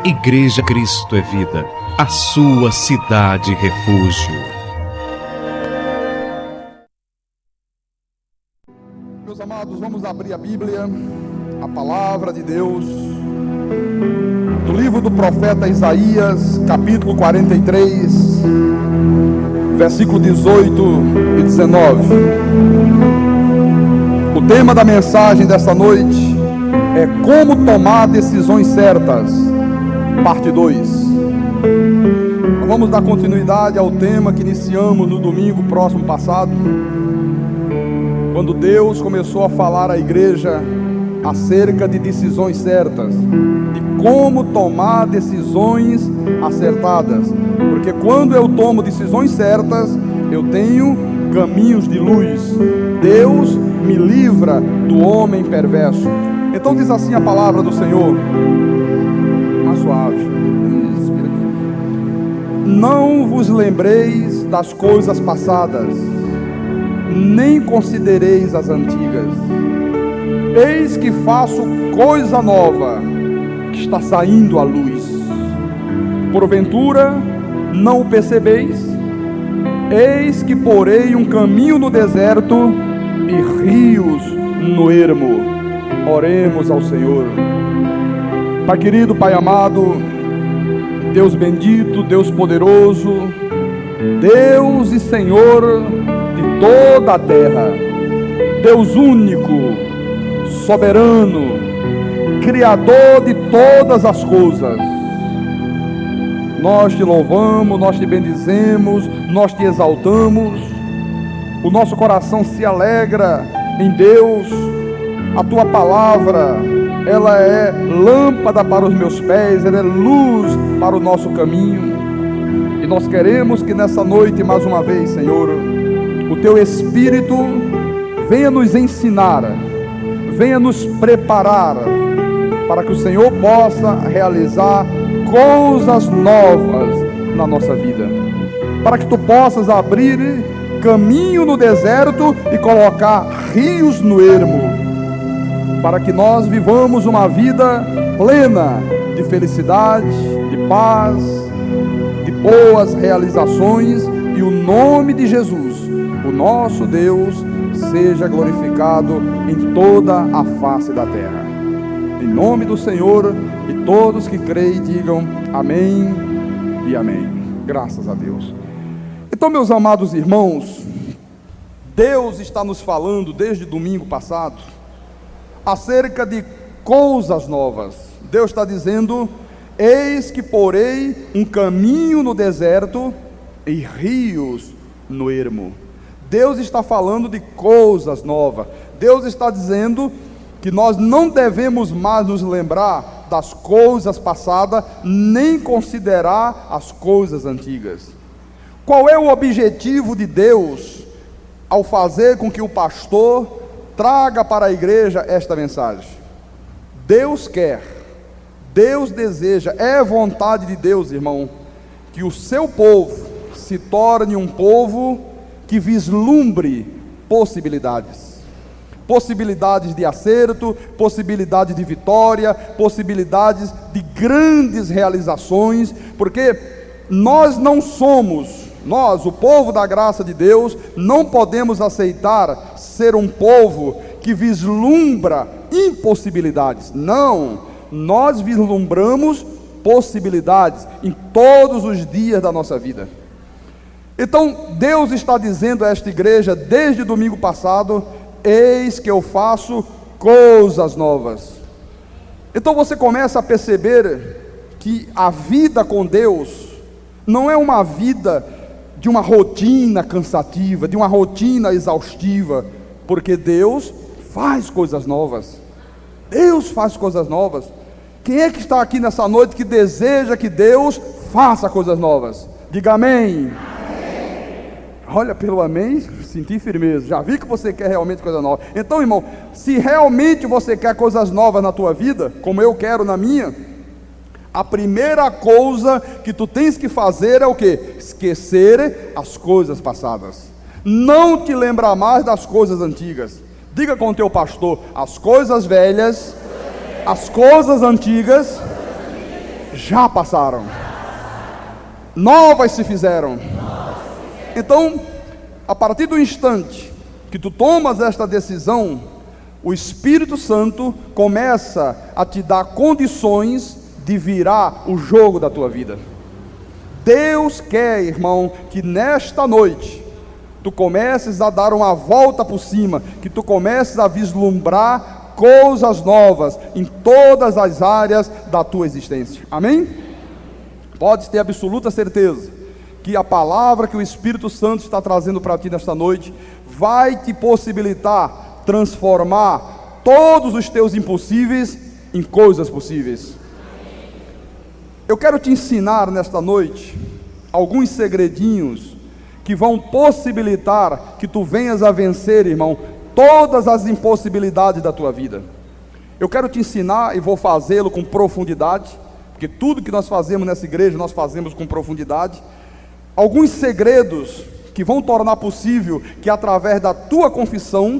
Igreja Cristo é Vida, a sua cidade refúgio. Meus amados, vamos abrir a Bíblia, a palavra de Deus, do livro do profeta Isaías, capítulo 43, versículo 18 e 19. O tema da mensagem desta noite é como tomar decisões certas, parte 2. Vamos dar continuidade ao tema que iniciamos no domingo próximo passado, quando Deus começou a falar à igreja acerca de decisões certas, de como tomar decisões acertadas, porque quando eu tomo decisões certas, eu tenho caminhos de luz. Deus me livra do homem perverso. Então diz assim a palavra do Senhor, mais suave: não vos lembreis das coisas passadas, nem considereis as antigas. Eis que faço coisa nova, que está saindo à luz. Porventura não o percebeis? Eis que porei um caminho no deserto e rios no ermo. Oremos ao Senhor. Pai querido, Pai amado, Deus bendito, Deus poderoso, Deus e Senhor de toda a terra, Deus único, soberano, Criador de todas as coisas, nós te louvamos, nós te bendizemos, nós te exaltamos. O nosso coração se alegra em Deus. A tua palavra, ela é lâmpada para os meus pés, ela é luz para o nosso caminho. E nós queremos que nessa noite, mais uma vez, Senhor, o teu Espírito venha nos ensinar, venha nos preparar, para que o Senhor possa realizar coisas novas na nossa vida, para que tu possas abrir caminho no deserto e colocar rios no ermo, para que nós vivamos uma vida plena de felicidade, de paz, de boas realizações, e o nome de Jesus, o nosso Deus, seja glorificado em toda a face da terra. Em nome do Senhor, e todos que creem digam amém e amém. Graças a Deus. Então, meus amados irmãos, Deus está nos falando desde domingo passado acerca de coisas novas. Deus está dizendo: eis que porei um caminho no deserto e rios no ermo. Deus está falando de coisas novas. Deus está dizendo que nós não devemos mais nos lembrar das coisas passadas, nem considerar as coisas antigas. Qual é o objetivo de Deus ao fazer com que o pastor traga para a igreja esta mensagem? Deus quer, Deus deseja, é vontade de Deus, irmão, que o seu povo se torne um povo que vislumbre possibilidades de acerto, possibilidades de vitória, possibilidades de grandes realizações, porque nós, o povo da graça de Deus, não podemos aceitar ser um povo que vislumbra impossibilidades. Não, nós vislumbramos possibilidades em todos os dias da nossa vida. Então Deus está dizendo a esta igreja desde domingo passado: eis que eu faço coisas novas. Então você começa a perceber que a vida com Deus não é uma vida de uma rotina cansativa, de uma rotina exaustiva, porque Deus faz coisas novas. Deus faz coisas novas. Quem é que está aqui nessa noite que deseja que Deus faça coisas novas? Diga amém. Olha, pelo amém, senti firmeza. Já vi que você quer realmente coisa nova. Então, irmão, se realmente você quer coisas novas na tua vida, como eu quero na minha, a primeira coisa que tu tens que fazer é o quê? Esquecer as coisas passadas. Não te lembrar mais das coisas antigas. Diga com o teu pastor: as coisas velhas, as coisas antigas já passaram. Novas se fizeram. Então, a partir do instante que tu tomas esta decisão, o Espírito Santo começa a te dar condições de virar o jogo da tua vida. Deus quer, irmão, que nesta noite tu comeces a dar uma volta por cima, que tu comeces a vislumbrar coisas novas em todas as áreas da tua existência. Amém? Podes ter absoluta certeza que a palavra que o Espírito Santo está trazendo para ti nesta noite vai te possibilitar transformar todos os teus impossíveis em coisas possíveis. Eu quero te ensinar nesta noite alguns segredinhos que vão possibilitar que tu venhas a vencer, irmão, todas as impossibilidades da tua vida. Eu quero te ensinar e vou fazê-lo com profundidade, porque tudo que nós fazemos nessa igreja, nós fazemos com profundidade. Alguns segredos que vão tornar possível que através da tua confissão,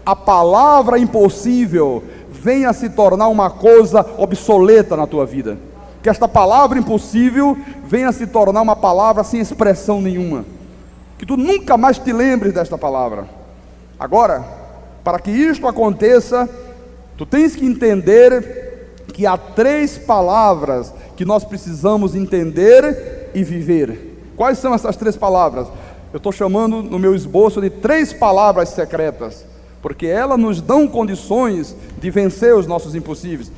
a palavra impossível venha a se tornar uma coisa obsoleta na tua vida. Que esta palavra impossível venha a se tornar uma palavra sem expressão nenhuma. Que tu nunca mais te lembres desta palavra. Agora, para que isto aconteça, tu tens que entender que há 3 palavras que nós precisamos entender e viver. Quais são essas 3 palavras? Eu estou chamando no meu esboço de 3 palavras secretas, porque elas nos dão condições de vencer os nossos impossíveis.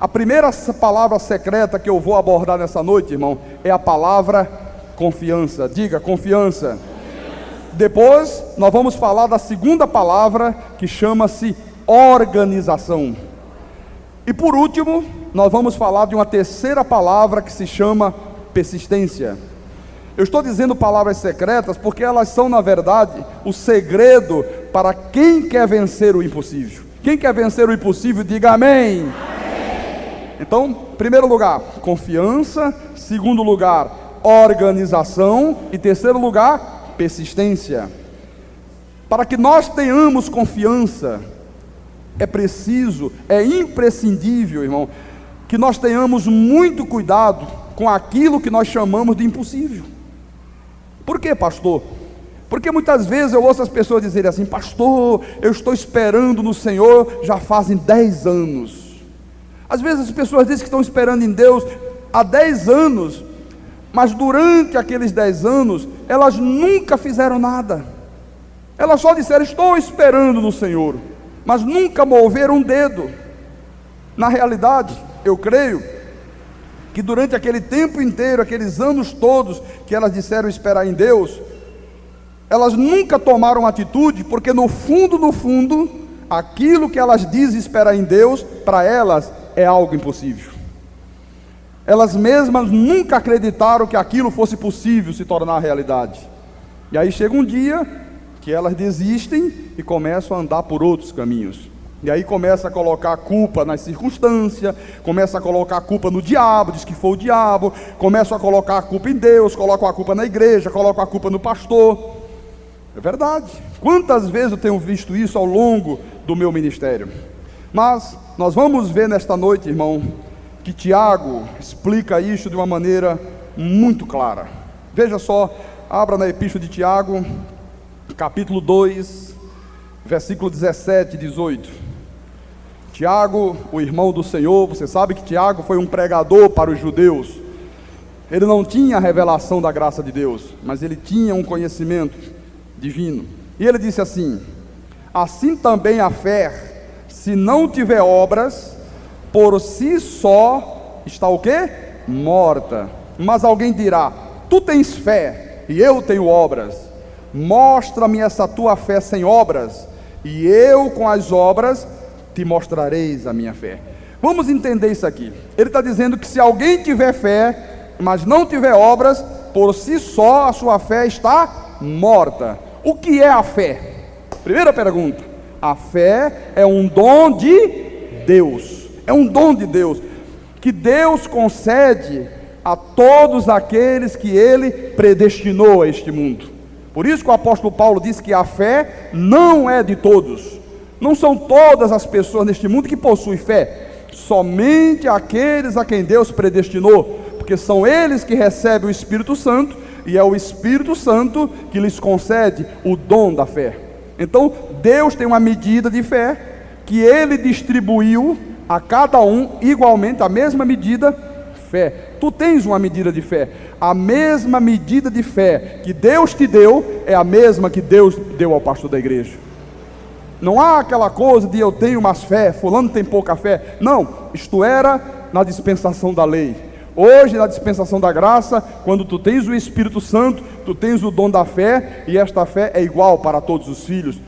A primeira palavra secreta que eu vou abordar nessa noite, irmão, é a palavra confiança. Diga, confiança. Depois, nós vamos falar da segunda palavra, que chama-se organização. E por último, nós vamos falar de uma terceira palavra que se chama persistência. Eu estou dizendo palavras secretas porque elas são, na verdade, o segredo para quem quer vencer o impossível. Quem quer vencer o impossível, diga amém. Amém. Então, primeiro lugar, confiança. Segundo lugar, organização. E terceiro lugar, persistência. Para que nós tenhamos confiança, é preciso, é imprescindível, irmão, que nós tenhamos muito cuidado com aquilo que nós chamamos de impossível. Por quê, pastor? Porque muitas vezes eu ouço as pessoas dizerem assim: pastor, eu estou esperando no Senhor já fazem 10 anos. Às vezes as pessoas dizem que estão esperando em Deus há 10 anos, mas durante aqueles 10 anos, elas nunca fizeram nada. Elas só disseram: estou esperando no Senhor, mas nunca moveram um dedo. Na realidade, eu creio que durante aquele tempo inteiro, aqueles anos todos que elas disseram esperar em Deus, elas nunca tomaram atitude, porque no fundo, aquilo que elas dizem esperar em Deus, para elas é algo impossível. Elas mesmas nunca acreditaram que aquilo fosse possível se tornar realidade. E aí chega um dia que elas desistem e começam a andar por outros caminhos. E aí começa a colocar a culpa nas circunstâncias, começa a colocar a culpa no diabo, diz que foi o diabo, começa a colocar a culpa em Deus, colocam a culpa na igreja, colocam a culpa no pastor. É verdade. Quantas vezes eu tenho visto isso ao longo do meu ministério? Mas nós vamos ver nesta noite, irmão, que Tiago explica isso de uma maneira muito clara. Veja só, abra na epístola de Tiago, capítulo 2, versículo 17 e 18. Tiago, o irmão do Senhor, você sabe que Tiago foi um pregador para os judeus. Ele não tinha a revelação da graça de Deus, mas ele tinha um conhecimento divino. E ele disse assim: assim também a fé, se não tiver obras, por si só está o quê? Morta. Mas alguém dirá: tu tens fé e eu tenho obras. Mostra-me essa tua fé sem obras, e eu com as obras te mostrareis a minha fé. Vamos entender isso aqui. Ele está dizendo que se alguém tiver fé, mas não tiver obras, por si só a sua fé está morta. O que é a fé? Primeira pergunta. A fé é um dom de Deus. É um dom de Deus, que Deus concede a todos aqueles que Ele predestinou a este mundo. Por isso que o apóstolo Paulo diz que a fé não é de todos. Não são todas as pessoas neste mundo que possuem fé. somente aqueles a quem Deus predestinou, porque são eles que recebem o Espírito Santo, e é o Espírito Santo que lhes concede o dom da fé. Então Deus tem uma medida de fé que Ele distribuiu a cada um igualmente, a mesma medida fé. Tu tens uma medida de fé. A mesma medida de fé que Deus te deu é a mesma que Deus deu ao pastor da igreja. Não há aquela coisa de eu tenho mais fé, fulano tem pouca fé. Não, isto era na dispensação da lei. Hoje, na dispensação da graça, quando tu tens o Espírito Santo, tu tens o dom da fé, e esta fé é igual para todos os filhos.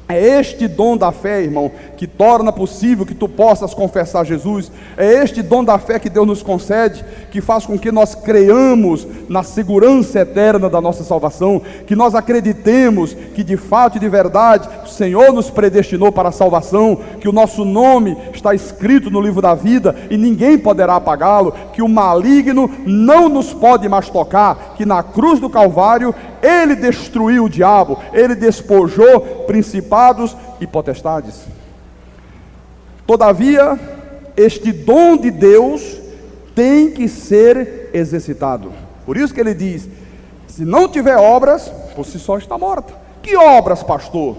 É este dom da fé, irmão, que torna possível que tu possas confessar Jesus. É este dom da fé que Deus nos concede, que faz com que nós creiamos na segurança eterna da nossa salvação, que nós acreditemos que de fato e de verdade o Senhor nos predestinou para a salvação, que o nosso nome está escrito no livro da vida e ninguém poderá apagá-lo, que o maligno não nos pode mais tocar, que na cruz do Calvário Ele destruiu o diabo, Ele despojou principados e potestades. Todavia, este dom de Deus tem que ser exercitado. Por isso que ele diz: se não tiver obras, por si só está morta. Que obras, pastor?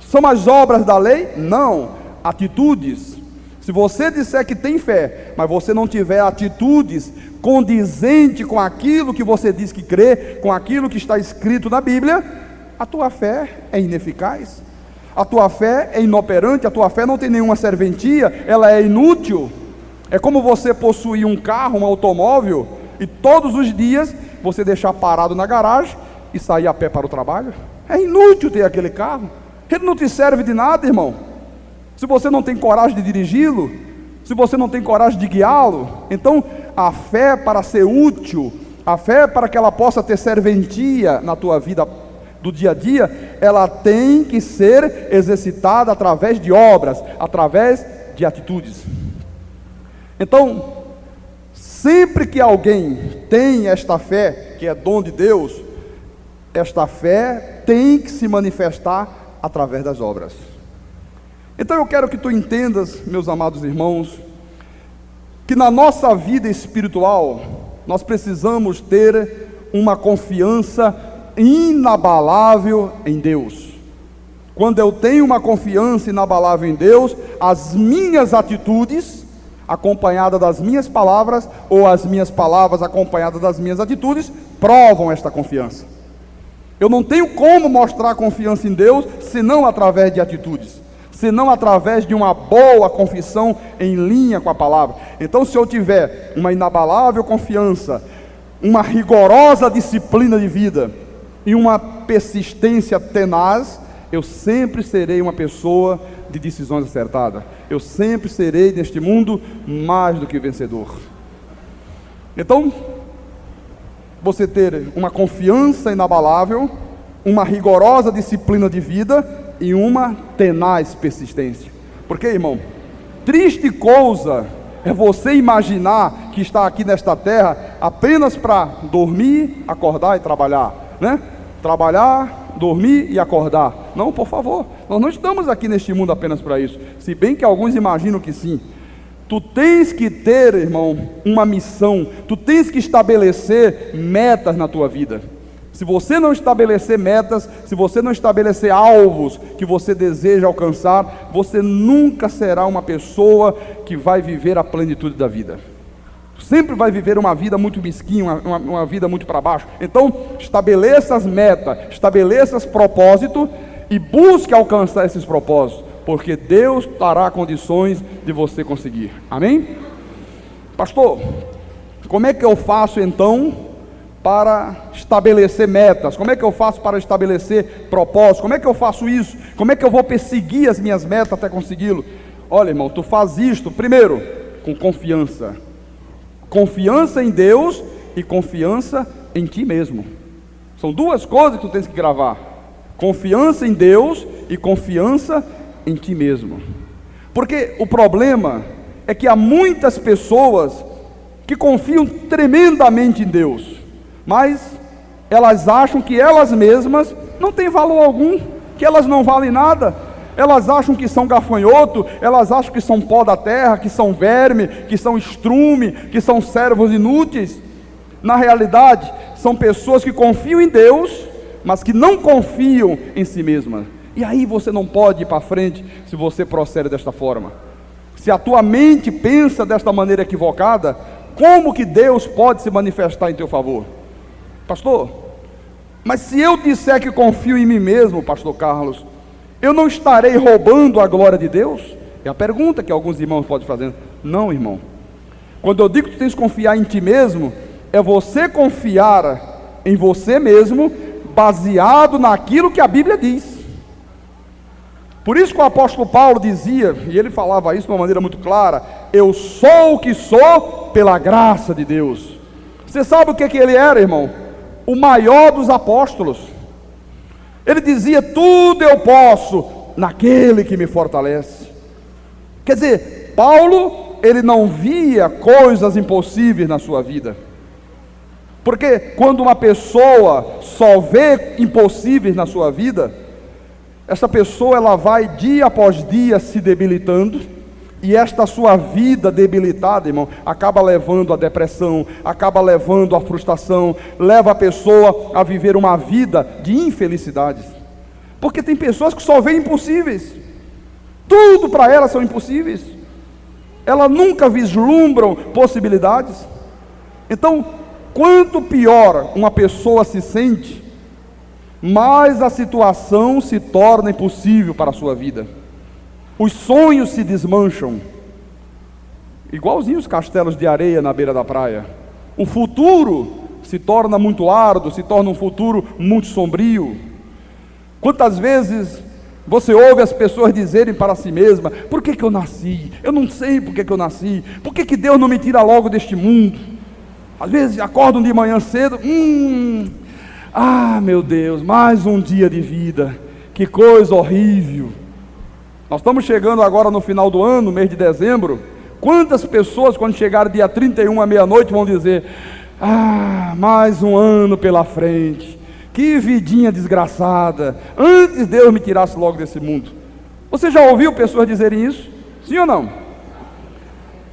São as obras da lei? Não, atitudes. Se você disser que tem fé, mas você não tiver atitudes condizente com aquilo que você diz que crê, com aquilo que está escrito na Bíblia, a tua fé é ineficaz, a tua fé é inoperante, a tua fé não tem nenhuma serventia, ela é inútil. É como você possuir um carro, um automóvel, e todos os dias você deixar parado na garagem e sair a pé para o trabalho. É inútil ter aquele carro, ele não te serve de nada, irmão. Se você não tem coragem de dirigi-lo, se você não tem coragem de guiá-lo, então a fé, para ser útil, a fé para que ela possa ter serventia na tua vida do dia a dia, ela tem que ser exercitada através de obras, através de atitudes. Então, sempre que alguém tem esta fé, que é dom de Deus, esta fé tem que se manifestar através das obras. Então eu quero que tu entendas, meus amados irmãos, que na nossa vida espiritual, nós precisamos ter uma confiança inabalável em Deus. Quando eu tenho uma confiança inabalável em Deus, as minhas atitudes, acompanhadas das minhas palavras, ou as minhas palavras acompanhadas das minhas atitudes, provam esta confiança. Eu não tenho como mostrar confiança em Deus, senão através de atitudes, senão através de uma boa confissão em linha com a palavra. Então, se eu tiver uma inabalável confiança, uma rigorosa disciplina de vida e uma persistência tenaz, eu sempre serei uma pessoa de decisões acertadas. Eu sempre serei neste mundo mais do que vencedor. Então, você ter uma confiança inabalável, uma rigorosa disciplina de vida e uma tenaz persistência. Porque, irmão, triste coisa é você imaginar que está aqui nesta terra apenas para dormir, acordar e trabalhar, né? Trabalhar, dormir e acordar. Não, por favor, nós não estamos aqui neste mundo apenas para isso, se bem que alguns imaginam que sim. Tu tens que ter, irmão, uma missão, tu tens que estabelecer metas na tua vida. Se você não estabelecer metas, se você não estabelecer alvos que você deseja alcançar, você nunca será uma pessoa que vai viver a plenitude da vida. Sempre vai viver uma vida muito mesquinha, uma vida muito para baixo. Então, estabeleça as metas, estabeleça os propósitos e busque alcançar esses propósitos, porque Deus dará condições de você conseguir. Amém? Pastor, como é que eu faço então para estabelecer metas? Como é que eu faço para estabelecer propósitos? Como é que eu faço isso? Como é que eu vou perseguir as minhas metas até consegui-lo? Olha, irmão, tu faz isto primeiro com confiança. Confiança em Deus e confiança em ti mesmo. São duas coisas que tu tens que gravar: confiança em Deus e confiança em ti mesmo. Porque o problema é que há muitas pessoas que confiam tremendamente em Deus, mas elas acham que elas mesmas não têm valor algum, que elas não valem nada. Elas acham que são gafanhoto, elas acham que são pó da terra, que são verme, que são estrume, que são servos inúteis. Na realidade, são pessoas que confiam em Deus, mas que não confiam em si mesmas. E aí você não pode ir para frente se você procede desta forma. Se a tua mente pensa desta maneira equivocada, como que Deus pode se manifestar em teu favor? Pastor, mas se eu disser que confio em mim mesmo, pastor Carlos, eu não estarei roubando a glória de Deus? É a pergunta que alguns irmãos podem fazer. Não, irmão. Quando eu digo que tu tens que confiar em ti mesmo, é você confiar em você mesmo, baseado naquilo que a Bíblia diz. Por isso que o apóstolo Paulo dizia, e ele falava isso de uma maneira muito clara: eu sou o que sou pela graça de Deus. Você sabe o que ele era, irmão? O maior dos apóstolos. Ele dizia: tudo eu posso naquele que me fortalece. Quer dizer, Paulo, ele não via coisas impossíveis na sua vida. Porque quando uma pessoa só vê impossíveis na sua vida, essa pessoa ela vai dia após dia se debilitando, e esta sua vida debilitada, irmão, acaba levando à depressão, acaba levando à frustração, leva a pessoa a viver uma vida de infelicidades. Porque tem pessoas que só veem impossíveis, tudo para elas são impossíveis, elas nunca vislumbram possibilidades. Então, quanto pior uma pessoa se sente, mais a situação se torna impossível para a sua vida. Os sonhos se desmancham, igualzinho os castelos de areia na beira da praia. O futuro se torna muito árduo, se torna um futuro muito sombrio. Quantas vezes você ouve as pessoas dizerem para si mesma: por que eu nasci? Eu não sei por que eu nasci. Por que Deus não me tira logo deste mundo? Às vezes acordam de manhã cedo, meu Deus, mais um dia de vida, que coisa horrível. Nós estamos chegando agora no final do ano, mês de dezembro. Quantas pessoas, quando chegar dia 31 à meia-noite, vão dizer: mais um ano pela frente, que vidinha desgraçada, antes Deus me tirasse logo desse mundo. Você já ouviu pessoas dizerem isso? Sim ou não?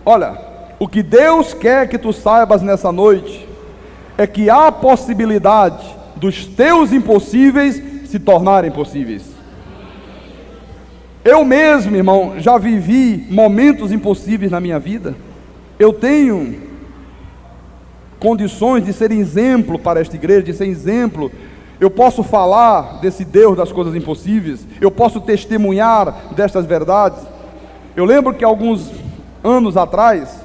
Olha, o que Deus quer que tu saibas nessa noite é que há a possibilidade dos teus impossíveis se tornarem possíveis. Eu mesmo, irmão, já vivi momentos impossíveis na minha vida. Eu tenho condições de ser exemplo para esta igreja, de ser exemplo. Eu posso falar desse Deus das coisas impossíveis, eu posso testemunhar destas verdades. Eu lembro que alguns anos atrás,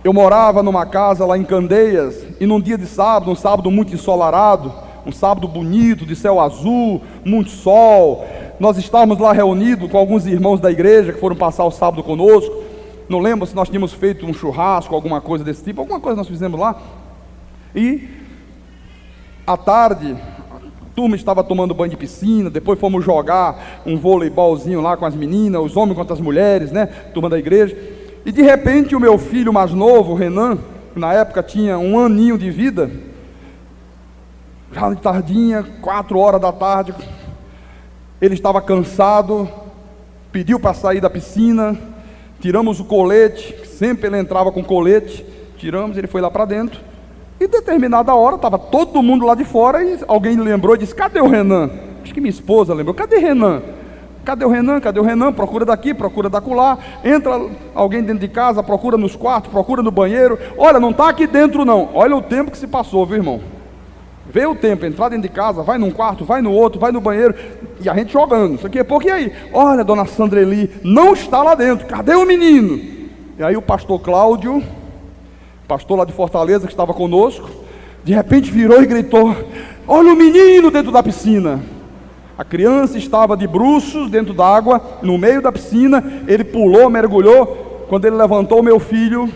eu morava numa casa lá em Candeias, e num dia de sábado, um sábado muito ensolarado, um sábado bonito, de céu azul, muito sol, nós estávamos lá reunidos com alguns irmãos da igreja que foram passar o sábado conosco. Não lembro se nós tínhamos feito um churrasco, alguma coisa desse tipo, alguma coisa nós fizemos lá. E à tarde, a turma estava tomando banho de piscina, depois fomos jogar um voleibolzinho lá com as meninas, os homens contra as mulheres, né, turma da igreja. E de repente o meu filho mais novo, o Renan, que na época tinha 1 aninho de vida, já de tardinha, 4 horas da tarde, ele estava cansado, pediu para sair da piscina, tiramos o colete, sempre ele entrava com colete, tiramos, ele foi lá para dentro, e determinada hora, estava todo mundo lá de fora, e alguém lembrou e disse: cadê o Renan? Acho que minha esposa lembrou: cadê Renan? Cadê o Renan? Cadê o Renan? Procura daqui, procura dacolá. Entra alguém dentro de casa, procura nos quartos, procura no banheiro. Olha, não está aqui dentro não. Olha o tempo que se passou, viu, irmão? Vê o tempo, entrar dentro de casa, vai num quarto, vai no outro, vai no banheiro, e a gente jogando. Isso aqui é pouco, e aí? Olha, dona Sandreli, não está lá dentro. Cadê o menino? E aí o pastor Cláudio, pastor lá de Fortaleza, que estava conosco, de repente virou e gritou: olha o menino dentro da piscina. A criança estava de bruços dentro d'água, no meio da piscina. Ele pulou, mergulhou. Quando ele levantou o meu filho,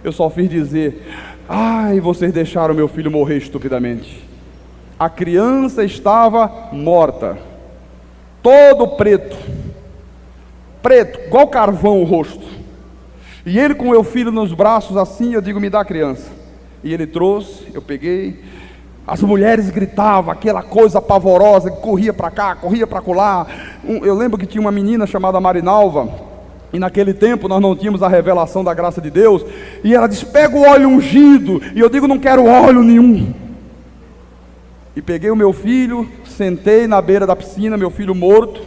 eu só fiz dizer: ai, vocês deixaram meu filho morrer estupidamente. A criança estava morta, todo preto, igual carvão o rosto. E ele com o meu filho nos braços assim, eu digo: me dá a criança. E ele trouxe, eu peguei. As mulheres gritavam, aquela coisa pavorosa, que corria para cá, corria para colar. Eu lembro que tinha uma menina chamada Marinalva, e naquele tempo nós não tínhamos a revelação da graça de Deus, e ela disse: pega o óleo ungido, e eu digo: não quero óleo nenhum. E peguei o meu filho, sentei na beira da piscina, meu filho morto.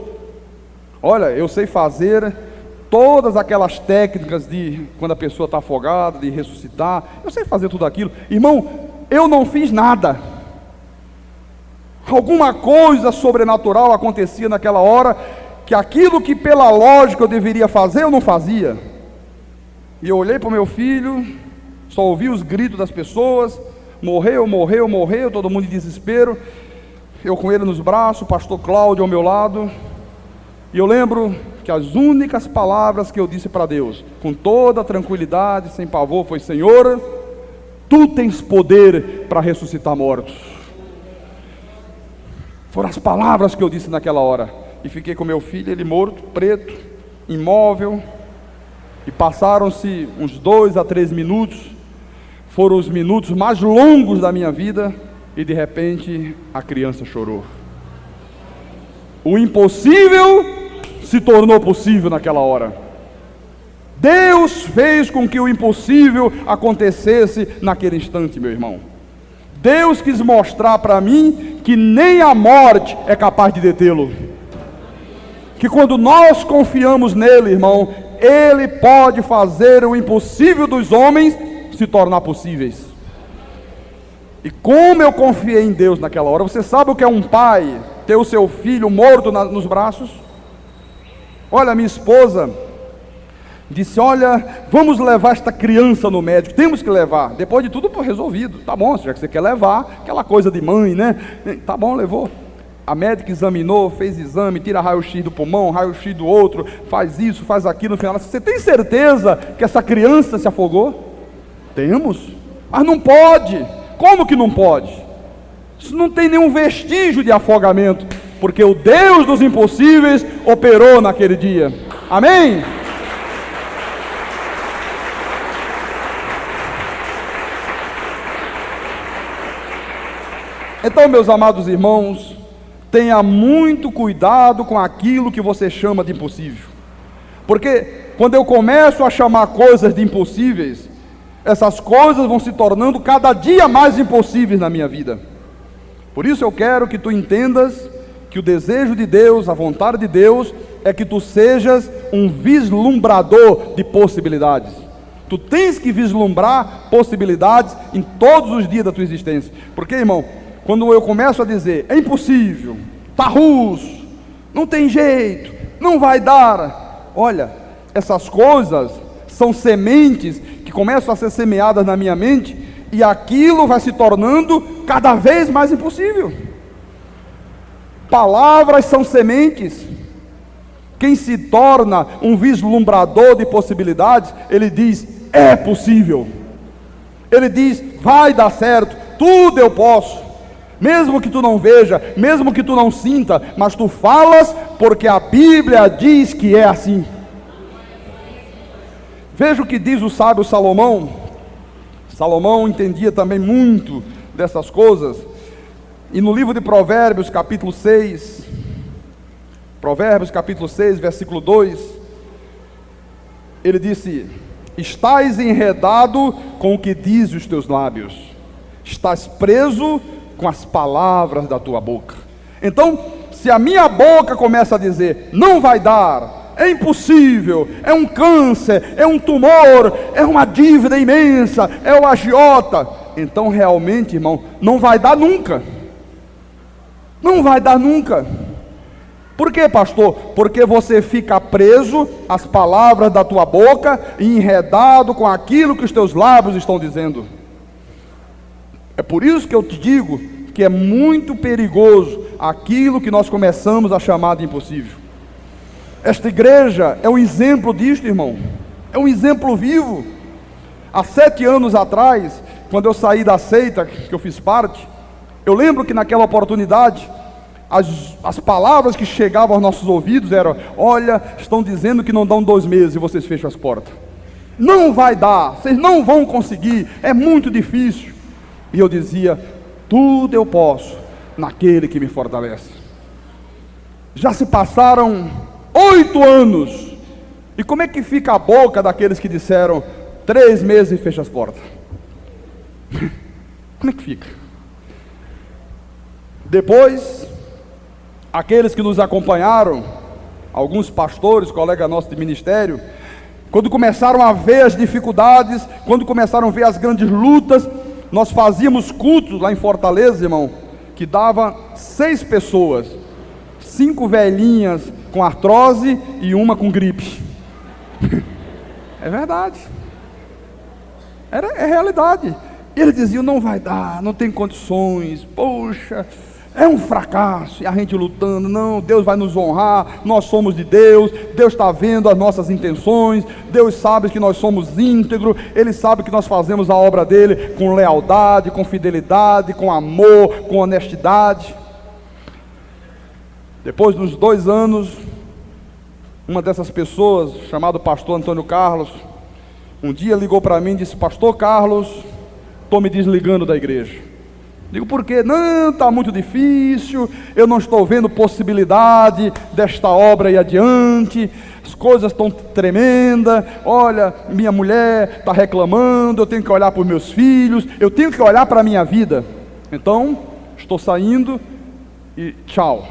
Olha, eu sei fazer todas aquelas técnicas de quando a pessoa está afogada, de ressuscitar, eu sei fazer tudo aquilo. Irmão, eu não fiz nada. Alguma coisa sobrenatural acontecia naquela hora, que aquilo que pela lógica eu deveria fazer, eu não fazia. E eu olhei para o meu filho, só ouvi os gritos das pessoas: morreu, morreu, morreu, todo mundo em desespero. Eu com ele nos braços, o pastor Cláudio ao meu lado. E eu lembro que as únicas palavras que eu disse para Deus, com toda tranquilidade, sem pavor, foi: Senhor, Tu tens poder para ressuscitar mortos. Foram as palavras que eu disse naquela hora. E fiquei com meu filho, ele morto, preto, imóvel. E passaram-se uns 2 a 3 minutos. Foram os minutos mais longos da minha vida. E de repente a criança chorou. O impossível se tornou possível naquela hora. Deus fez com que o impossível acontecesse naquele instante, meu irmão. Deus quis mostrar para mim que nem a morte é capaz de detê-lo. Que quando nós confiamos nele, irmão, ele pode fazer o impossível dos homens se tornar possíveis. E como eu confiei em Deus naquela hora. Você sabe o que é um pai ter o seu filho morto nos braços? Olha, minha esposa disse: olha, vamos levar esta criança no médico. Temos que levar. Depois de tudo resolvido. Tá bom, já que você quer levar, aquela coisa de mãe, né? Tá bom, levou. A médica examinou, fez exame, tira raio-x do pulmão, raio-x do outro, faz isso, faz aquilo. No final, você tem certeza que essa criança se afogou? Temos. Mas não pode. Como que não pode? Isso não tem nenhum vestígio de afogamento, porque o Deus dos impossíveis operou naquele dia. Amém? Então, meus amados irmãos, tenha muito cuidado com aquilo que você chama de impossível. Porque quando eu começo a chamar coisas de impossíveis, essas coisas vão se tornando cada dia mais impossíveis na minha vida. Por isso eu quero que tu entendas que o desejo de Deus, a vontade de Deus, é que tu sejas um vislumbrador de possibilidades. Tu tens que vislumbrar possibilidades em todos os dias da tua existência. Porque, irmão, quando eu começo a dizer: é impossível, está russo, não tem jeito, não vai dar. Olha, essas coisas são sementes que começam a ser semeadas na minha mente, e aquilo vai se tornando cada vez mais impossível. Palavras são sementes. Quem se torna um vislumbrador de possibilidades, ele diz: é possível. Ele diz: vai dar certo, tudo eu posso. Mesmo que tu não veja, mesmo que tu não sinta, mas tu falas porque a Bíblia diz que é assim. Veja o que diz o sábio Salomão. Salomão entendia também muito dessas coisas. E no livro de Provérbios, capítulo 6, versículo 2, ele disse: estás enredado com o que diz os teus lábios, estás preso com as palavras da tua boca. Então, se a minha boca começa a dizer: não vai dar, é impossível, é um câncer, é um tumor, é uma dívida imensa, é o agiota, então realmente, irmão, não vai dar nunca. Não vai dar nunca. Por quê, pastor? Porque você fica preso às palavras da tua boca e enredado com aquilo que os teus lábios estão dizendo. É por isso que eu te digo que é muito perigoso aquilo que nós começamos a chamar de impossível. Esta igreja é um exemplo disto, irmão. É um exemplo vivo. Há 7 anos atrás, quando eu saí da seita que eu fiz parte, eu lembro que naquela oportunidade, as palavras que chegavam aos nossos ouvidos eram: olha, estão dizendo que não dão 2 meses e vocês fecham as portas. Não vai dar, vocês não vão conseguir, é muito difícil. E eu dizia: tudo eu posso naquele que me fortalece. Já se passaram 8 anos, e como é que fica a boca daqueles que disseram 3 meses e fecha as portas? Como é que fica? Depois, aqueles que nos acompanharam, alguns pastores, colegas nossos de ministério, quando começaram a ver as dificuldades, quando começaram a ver as grandes lutas, nós fazíamos cultos lá em Fortaleza, irmão, que dava 6 pessoas, 5 velhinhas com artrose e uma com gripe. É verdade. É realidade. E eles diziam, não vai dar, não tem condições, poxa, é um fracasso. E a gente lutando, não, Deus vai nos honrar, nós somos de Deus, Deus está vendo as nossas intenções, Deus sabe que nós somos íntegros, Ele sabe que nós fazemos a obra dEle com lealdade, com fidelidade, com amor, com honestidade. Depois de uns 2 anos, uma dessas pessoas, chamado pastor Antônio Carlos, um dia ligou para mim e disse, pastor Carlos, estou me desligando da igreja. Digo, por quê? Não, está muito difícil, eu não estou vendo possibilidade desta obra ir adiante, as coisas estão tremendas, olha, minha mulher está reclamando, eu tenho que olhar para os meus filhos, eu tenho que olhar para a minha vida. Então, estou saindo e tchau.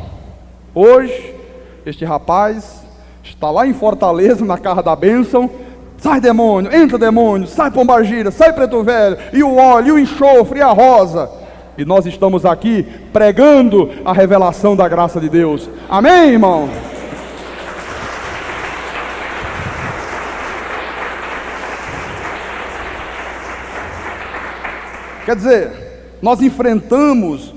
Hoje, este rapaz está lá em Fortaleza, na Casa da Bênção. Sai demônio, entra demônio, sai pombagira, sai preto velho, e o óleo, e o enxofre, e a rosa. E nós estamos aqui pregando a revelação da graça de Deus. Amém, irmão? Quer dizer, nós enfrentamos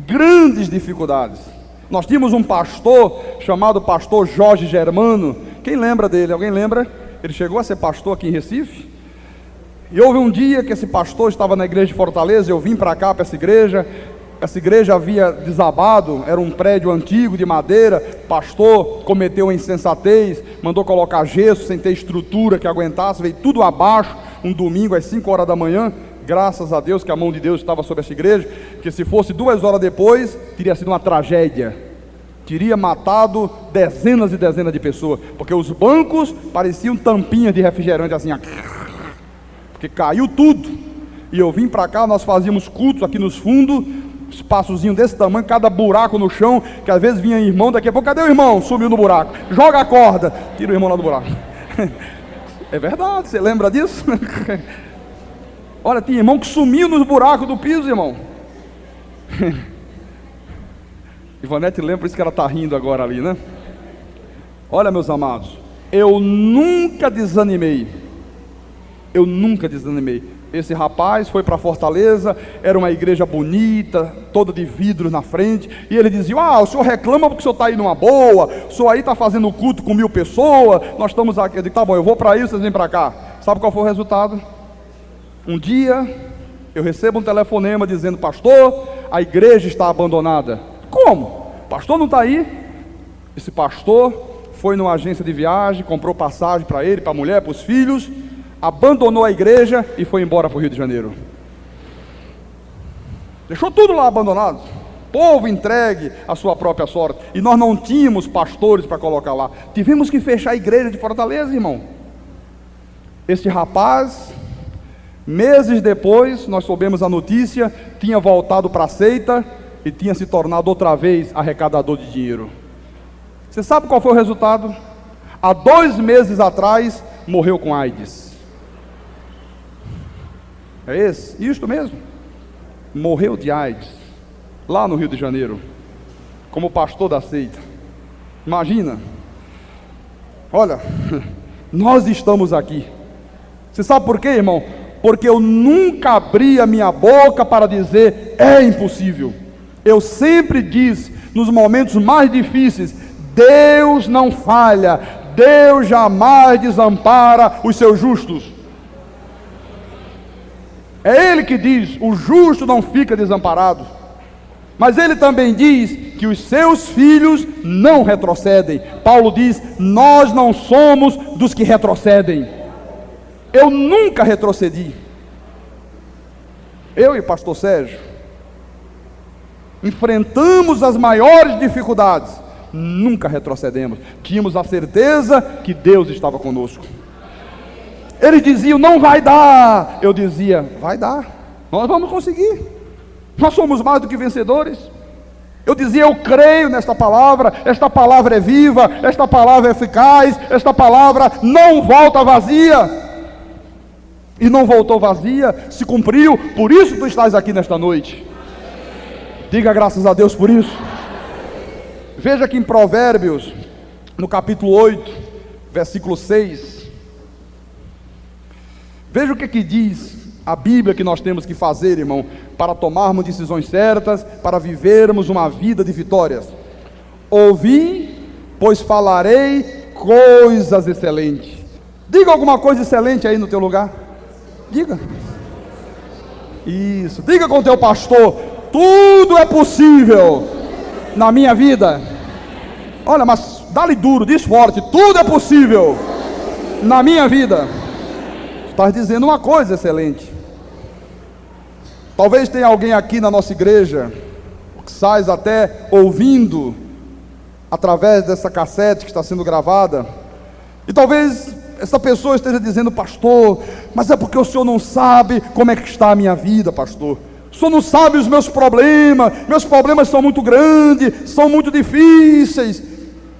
grandes dificuldades. Nós tínhamos um pastor chamado pastor Jorge Germano. Quem lembra dele? Alguém lembra? Ele chegou a ser pastor aqui em Recife. E houve um dia que esse pastor estava na igreja de Fortaleza. Eu vim para cá, para essa igreja. Essa igreja havia desabado, era um prédio antigo de madeira. O pastor cometeu uma insensatez, mandou colocar gesso sem ter estrutura que aguentasse, veio tudo abaixo. Um domingo às 5 horas da manhã. Graças a Deus que a mão de Deus estava sobre essa igreja, que se fosse 2 horas depois, teria sido uma tragédia, teria matado dezenas e dezenas de pessoas, porque os bancos pareciam tampinhas de refrigerante assim, porque caiu tudo. E eu vim para cá, nós fazíamos cultos aqui nos fundos, espaçozinho desse tamanho, cada buraco no chão, que às vezes vinha irmão, daqui a pouco, cadê o irmão? Sumiu no buraco, joga a corda, tira o irmão lá do buraco. É verdade, você lembra disso? Olha, tem irmão que sumiu nos buracos do piso, irmão. Ivanete lembra, por isso que ela está rindo agora ali, né? Olha, meus amados, eu nunca desanimei. Eu nunca desanimei. Esse rapaz foi para Fortaleza, era uma igreja bonita, toda de vidros na frente, e ele dizia, o senhor reclama porque o senhor está aí numa boa, o senhor aí está fazendo culto com 1000 pessoas, nós estamos aqui. Eu digo, tá bom, eu vou para isso, vocês vêm para cá. Sabe qual foi o resultado? Um dia, eu recebo um telefonema dizendo, pastor, a igreja está abandonada. Como? O pastor não está aí? Esse pastor foi numa agência de viagem, comprou passagem para ele, para a mulher, para os filhos, abandonou a igreja e foi embora para o Rio de Janeiro. Deixou tudo lá abandonado, povo entregue à sua própria sorte, e nós não tínhamos pastores para colocar lá, tivemos que fechar a igreja de Fortaleza, irmão. Este rapaz, meses depois, nós soubemos a notícia, tinha voltado para a seita e tinha se tornado outra vez arrecadador de dinheiro. Você sabe qual foi o resultado? Há 2 meses atrás, morreu com AIDS. É isto mesmo? Morreu de AIDS, lá no Rio de Janeiro, como pastor da seita. Imagina. Olha, nós estamos aqui. Você sabe por quê, irmão? Porque eu nunca abri a minha boca para dizer, é impossível. Eu sempre disse, nos momentos mais difíceis, Deus não falha, Deus jamais desampara os seus justos. É Ele que diz, o justo não fica desamparado. Mas Ele também diz que os seus filhos não retrocedem. Paulo diz, nós não somos dos que retrocedem. Eu nunca retrocedi. Eu e o pastor Sérgio, enfrentamos as maiores dificuldades, nunca retrocedemos. Tínhamos a certeza que Deus estava conosco. Eles diziam, não vai dar. Eu dizia, vai dar, nós vamos conseguir, nós somos mais do que vencedores. Eu dizia, eu creio nesta palavra, esta palavra é viva, esta palavra é eficaz, esta palavra não volta vazia. E não voltou vazia, se cumpriu, por isso tu estás aqui nesta noite. Diga graças a Deus por isso. Veja que em Provérbios, no capítulo 8, versículo 6, veja o que diz a Bíblia que nós temos que fazer, irmão, para tomarmos decisões certas, para vivermos uma vida de vitórias. Ouvi, pois falarei coisas excelentes. Diga alguma coisa excelente aí no teu lugar. Diga. Isso. Diga com o teu pastor, tudo é possível na minha vida. Olha, mas dá-lhe duro, diz forte, tudo é possível na minha vida. Estás dizendo uma coisa excelente. Talvez tenha alguém aqui na nossa igreja, que sais até ouvindo, através dessa cassete que está sendo gravada, e talvez essa pessoa esteja dizendo, pastor, mas é porque o senhor não sabe como é que está a minha vida, pastor. O senhor não sabe os meus problemas são muito grandes, são muito difíceis,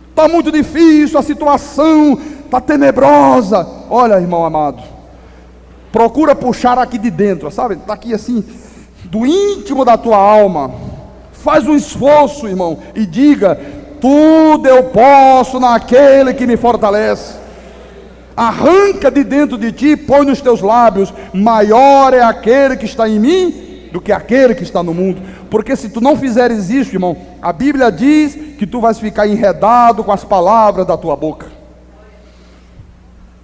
está muito difícil, a situação está tenebrosa. Olha, irmão amado, procura puxar aqui de dentro, sabe, está aqui assim, do íntimo da tua alma, faz um esforço, irmão, e diga, tudo eu posso naquele que me fortalece. Arranca de dentro de ti, põe nos teus lábios, maior é aquele que está em mim, do que aquele que está no mundo. Porque se tu não fizeres isso, irmão, a Bíblia diz que tu vais ficar enredado com as palavras da tua boca.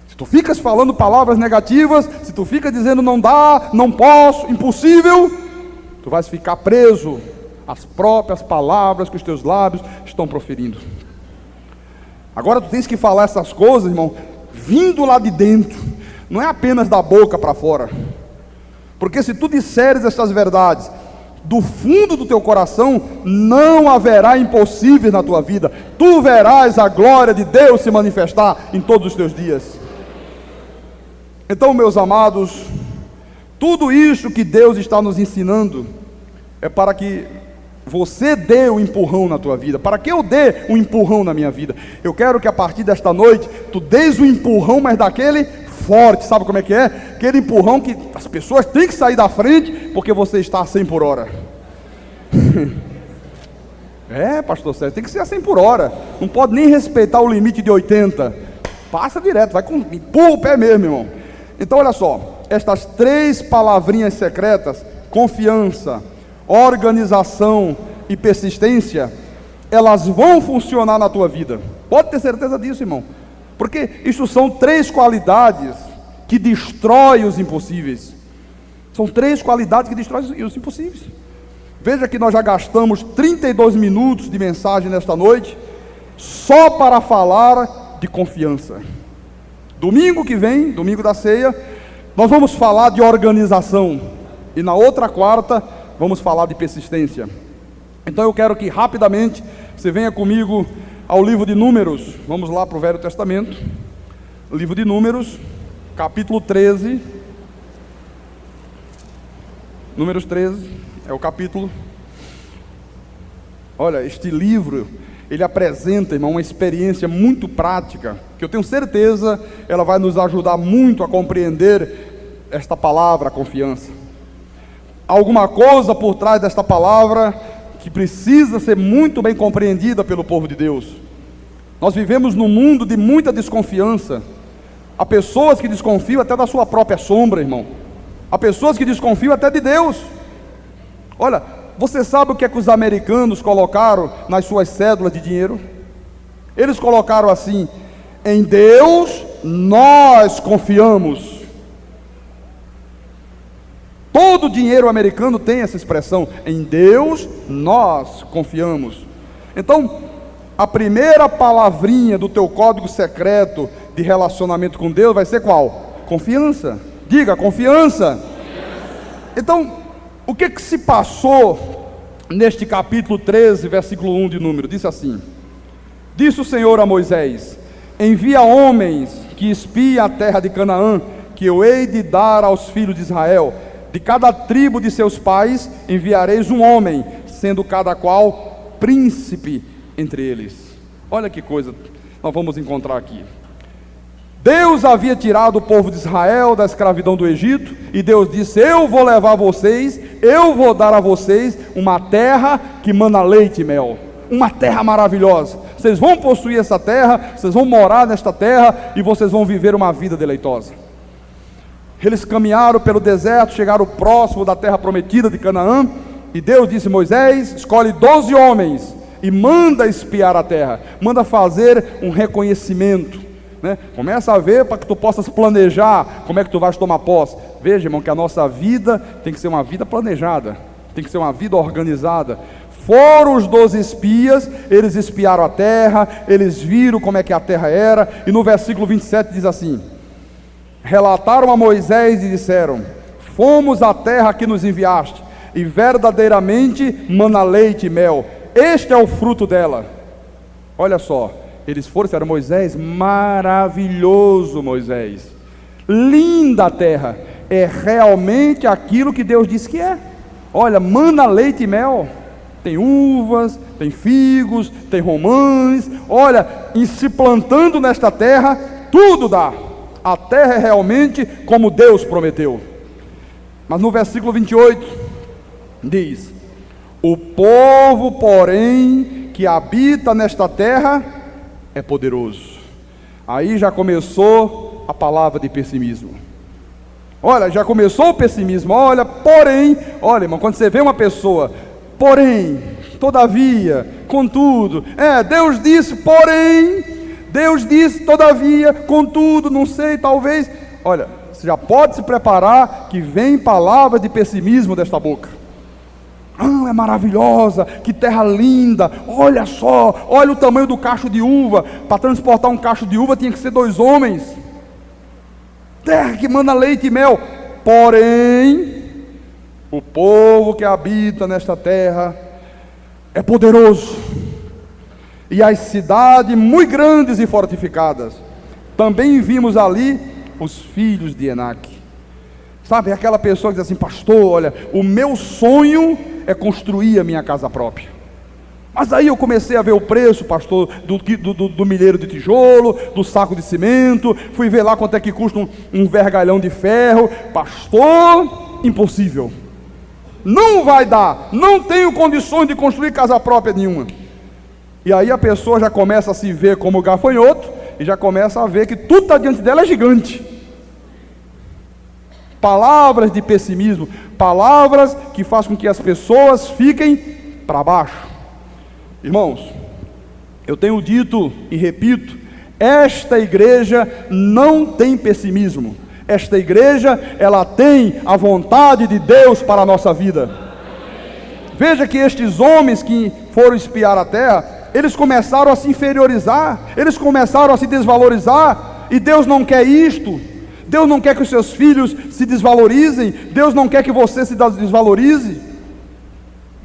Se tu ficas falando palavras negativas, se tu fica dizendo não dá, não posso, impossível, tu vais ficar preso às próprias palavras que os teus lábios estão proferindo. Agora tu tens que falar essas coisas, irmão, vindo lá de dentro, não é apenas da boca para fora. Porque se tu disseres estas verdades do fundo do teu coração, não haverá impossíveis na tua vida. Tu verás a glória de Deus se manifestar em todos os teus dias. Então, meus amados, tudo isso que Deus está nos ensinando é para que você dê um empurrão na tua vida, para que eu dê um empurrão na minha vida. Eu quero que a partir desta noite, tu dês um empurrão, mas daquele forte, sabe como é que é? Aquele empurrão que as pessoas têm que sair da frente, porque você está a 100 por hora. É, pastor Sérgio, tem que ser a 100 por hora, não pode nem respeitar o limite de 80, passa direto, vai com, empurra o pé mesmo, irmão. Então olha só, estas 3 palavrinhas secretas, confiança, organização e persistência, elas vão funcionar na tua vida. Pode ter certeza disso, irmão, porque isso são 3 qualidades que destroem os impossíveis. São 3 qualidades que destroem os impossíveis. Veja que nós já gastamos 32 minutos de mensagem nesta noite só para falar de confiança. Domingo que vem, domingo da ceia, nós vamos falar de organização, e na outra quarta vamos falar de persistência. Então eu quero que rapidamente você venha comigo ao livro de Números. Vamos lá para o Velho Testamento, livro de Números, capítulo 13. Números 13 é o capítulo. Olha, este livro, ele apresenta, irmão, uma experiência muito prática, que eu tenho certeza ela vai nos ajudar muito a compreender esta palavra, confiança. Há alguma coisa por trás desta palavra que precisa ser muito bem compreendida pelo povo de Deus. Nós vivemos num mundo de muita desconfiança. Há pessoas que desconfiam até da sua própria sombra, irmão. Há pessoas que desconfiam até de Deus. Olha, você sabe o que é que os americanos colocaram nas suas cédulas de dinheiro? Eles colocaram assim: em Deus nós confiamos. Todo dinheiro americano tem essa expressão: em Deus nós confiamos. Então, a primeira palavrinha do teu código secreto de relacionamento com Deus vai ser qual? Confiança. Diga, confiança. Então, o que se passou neste capítulo 13, versículo 1 de Número, disse assim: disse o Senhor a Moisés: envia homens que espiem a terra de Canaã, que eu hei de dar aos filhos de Israel. De cada tribo de seus pais enviareis um homem, sendo cada qual príncipe entre eles. Olha que coisa nós vamos encontrar aqui. Deus havia tirado o povo de Israel da escravidão do Egito, e Deus disse: eu vou levar vocês, eu vou dar a vocês uma terra que mana leite e mel, uma terra maravilhosa. Vocês vão possuir essa terra, vocês vão morar nesta terra, e vocês vão viver uma vida deleitosa. Eles caminharam pelo deserto, chegaram próximo da terra prometida de Canaã, e Deus disse: Moisés, escolhe 12 homens, e manda espiar a terra, manda fazer um reconhecimento, né? Começa a ver para que tu possas planejar como é que tu vais tomar posse. Veja, irmão, que a nossa vida tem que ser uma vida planejada, tem que ser uma vida organizada. Foram os 12 espias, eles espiaram a terra, eles viram como é que a terra era, e no versículo 27 diz assim: relataram a Moisés e disseram: fomos à terra que nos enviaste, e verdadeiramente mana leite e mel, este é o fruto dela. Olha só, eles foram e disseram: Moisés, maravilhoso Moisés, linda a terra, é realmente aquilo que Deus disse que é. Olha, mana leite e mel, tem uvas, tem figos, tem romãs. Olha, em se plantando nesta terra, tudo dá. A terra é realmente como Deus prometeu. Mas no versículo 28 diz: o povo, porém, que habita nesta terra é poderoso. Aí já começou a palavra de pessimismo. Olha, já começou o pessimismo. Olha, porém, olha, irmão, quando você vê uma pessoa, porém, todavia, contudo, Deus disse, porém, Deus disse, todavia, contudo, não sei, talvez. Olha, você já pode se preparar que vem palavra de pessimismo desta boca. É maravilhosa, que terra linda, olha só, olha o tamanho do cacho de uva. Para transportar um cacho de uva tinha que ser 2 homens. Terra que mana leite e mel. Porém, o povo que habita nesta terra é poderoso, e as cidades muito grandes e fortificadas. Também vimos ali os filhos de Enaque. Sabe, aquela pessoa que diz assim: pastor, olha, o meu sonho é construir a minha casa própria. Mas aí eu comecei a ver o preço, pastor, do milheiro de tijolo, do saco de cimento. Fui ver lá quanto é que custa um vergalhão de ferro. Pastor, impossível, não vai dar, não tenho condições de construir casa própria nenhuma. E aí a pessoa já começa a se ver como gafanhoto, e já começa a ver que tudo está diante dela é gigante. Palavras de pessimismo, palavras que fazem com que as pessoas fiquem para baixo. Irmãos, eu tenho dito e repito, esta igreja não tem pessimismo. Esta igreja, ela tem a vontade de Deus para a nossa vida. Veja que estes homens que foram espiar a terra, eles começaram a se inferiorizar, eles começaram a se desvalorizar, e Deus não quer isto. Deus não quer que os seus filhos se desvalorizem, Deus não quer que você se desvalorize.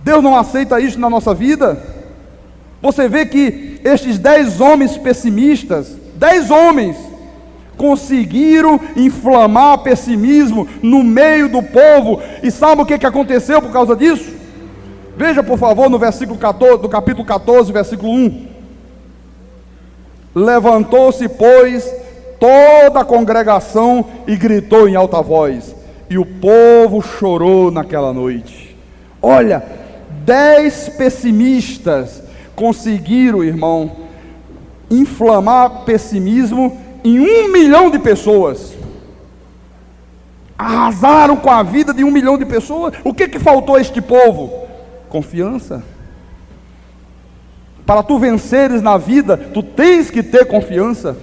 Deus não aceita isso na nossa vida. Você vê que estes 10 homens pessimistas, 10 homens, conseguiram inflamar pessimismo no meio do povo. E sabe o que aconteceu por causa disso? Veja por favor no versículo 14, do capítulo 14, versículo 1. Levantou-se, pois, toda a congregação e gritou em alta voz, e o povo chorou naquela noite. Olha, 10 pessimistas conseguiram, irmão, inflamar pessimismo em 1 milhão de pessoas. Arrasaram com a vida de 1 milhão de pessoas. O que faltou a este povo? Confiança. Para tu venceres na vida, tu tens que ter confiança.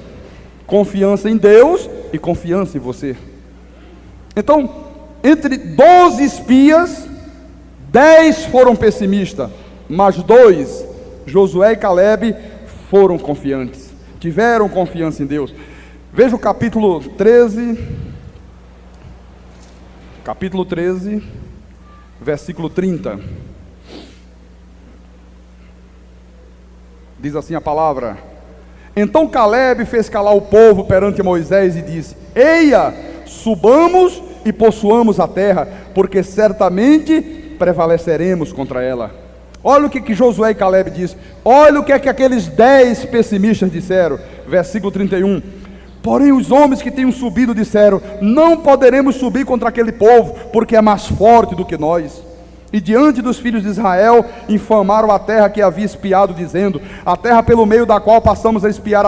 Confiança em Deus e confiança em você. Então, entre 12 espias, 10 foram pessimistas, mas 2, Josué e Caleb, foram confiantes, tiveram confiança em Deus. Veja o capítulo 13, versículo 30. Diz assim a palavra: então Caleb fez calar o povo perante Moisés e disse: eia, subamos e possuamos a terra, porque certamente prevaleceremos contra ela. Olha o que Josué e Caleb disse. Olha o que aqueles 10 pessimistas disseram. Versículo 31. Porém os homens que tinham subido disseram: não poderemos subir contra aquele povo, porque é mais forte do que nós. E diante dos filhos de Israel infamaram a terra que havia espiado, dizendo: a terra pelo meio da qual passamos a espiar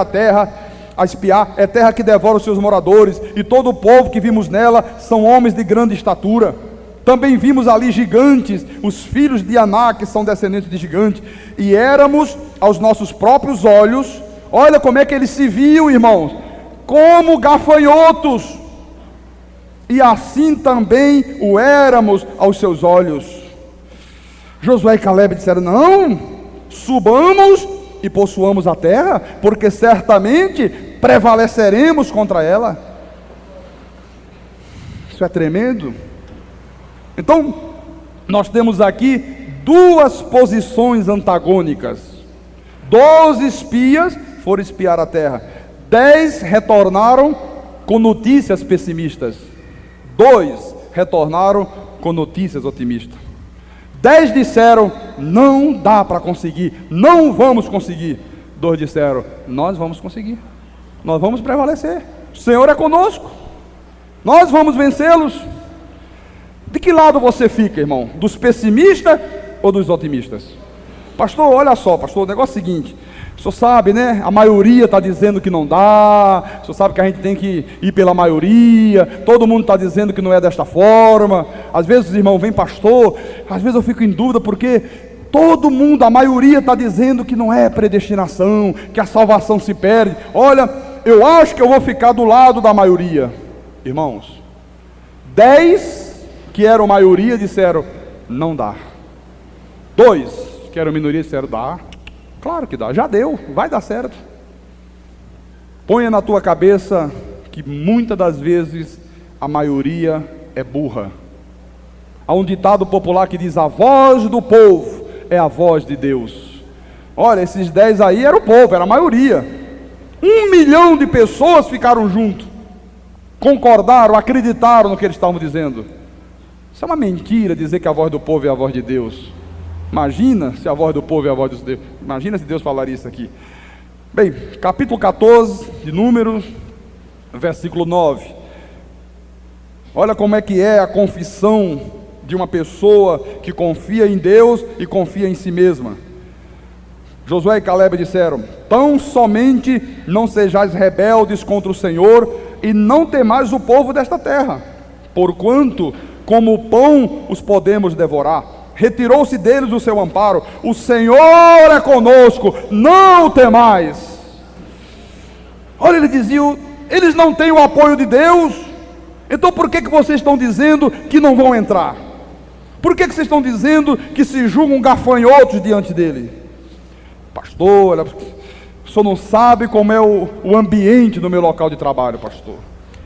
é terra que devora os seus moradores, e todo o povo que vimos nela são homens de grande estatura. Também vimos ali gigantes, os filhos de Anak, que são descendentes de gigantes, e éramos aos nossos próprios olhos, olha como é que eles se viam, irmãos, como gafanhotos, e assim também o éramos aos seus olhos. Josué e Caleb disseram: não, subamos e possuamos a terra, porque certamente prevaleceremos contra ela. Isso é tremendo. Então, nós temos aqui duas posições antagônicas. 12 espias foram espiar a terra, 10 retornaram com notícias pessimistas, 2 retornaram com notícias otimistas. 10 disseram: não dá para conseguir, não vamos conseguir. 2 disseram: nós vamos conseguir, nós vamos prevalecer, o Senhor é conosco, nós vamos vencê-los. De que lado você fica, irmão? Dos pessimistas ou dos otimistas? Pastor, olha só, pastor, o negócio é o seguinte: o senhor sabe, né? A maioria está dizendo que não dá, o senhor sabe que a gente tem que ir pela maioria, todo mundo está dizendo que não é desta forma. Às vezes, irmão, vem pastor, às vezes eu fico em dúvida, porque todo mundo, a maioria está dizendo que não é predestinação, que a salvação se perde. Olha, eu acho que eu vou ficar do lado da maioria. Irmãos, 10 que eram maioria disseram: não dá. 2 que eram minoria disseram: dá. Claro que dá, já deu, vai dar certo. Ponha na tua cabeça que muitas das vezes a maioria é burra. Há um ditado popular que diz: a voz do povo é a voz de Deus. Olha, esses 10 aí era o povo, era a maioria. 1 milhão de pessoas ficaram juntos, concordaram, acreditaram no que eles estavam dizendo. Isso é uma mentira dizer que a voz do povo é a voz de Deus. Imagina se a voz do povo é a voz de Deus. Imagina se Deus falaria isso aqui. Bem, capítulo 14 de Números, versículo 9. Olha como é que é a confissão de uma pessoa que confia em Deus e confia em si mesma. Josué e Caleb disseram: tão somente não sejais rebeldes contra o Senhor, e não temais o povo desta terra, porquanto como o pão os podemos devorar. Retirou-se deles o seu amparo. O Senhor é conosco, não temais. Olha, ele dizia: eles não têm o apoio de Deus, então por que vocês estão dizendo que não vão entrar? Por que vocês estão dizendo que se julgam gafanhotos diante dele? Pastor, olha, o senhor não sabe como é o ambiente do meu local de trabalho, pastor.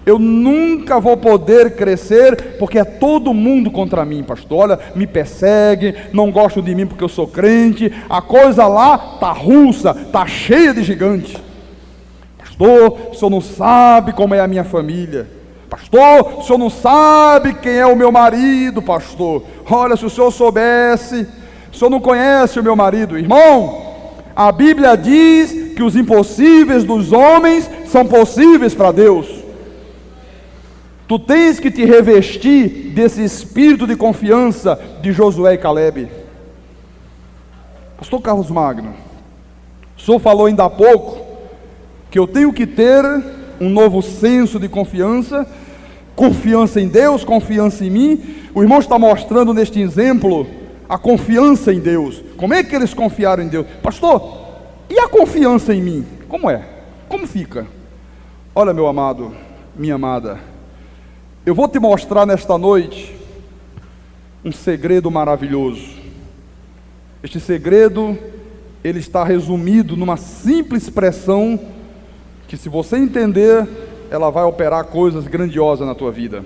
Eu nunca vou poder crescer, porque é todo mundo contra mim, pastor. Olha, me persegue, não gostam de mim porque eu sou crente. A coisa lá está russa, está cheia de gigante. Pastor, o senhor não sabe como é a minha família. Pastor, o senhor não sabe quem é o meu marido, pastor. Olha, se o senhor soubesse, o senhor não conhece o meu marido. Irmão, a Bíblia diz que os impossíveis dos homens são possíveis para Deus. Tu tens que te revestir desse espírito de confiança de Josué e Caleb. Pastor Carlos Magno, o senhor falou ainda há pouco que eu tenho que ter um novo senso de confiança, confiança em Deus, confiança em mim. O irmão está mostrando neste exemplo a confiança em Deus. Como é que eles confiaram em Deus? Pastor, e a confiança em mim? Como é? Como fica? Olha, meu amado, minha amada, eu vou te mostrar nesta noite um segredo maravilhoso. Este segredo, ele está resumido numa simples expressão que, se você entender, ela vai operar coisas grandiosas na tua vida.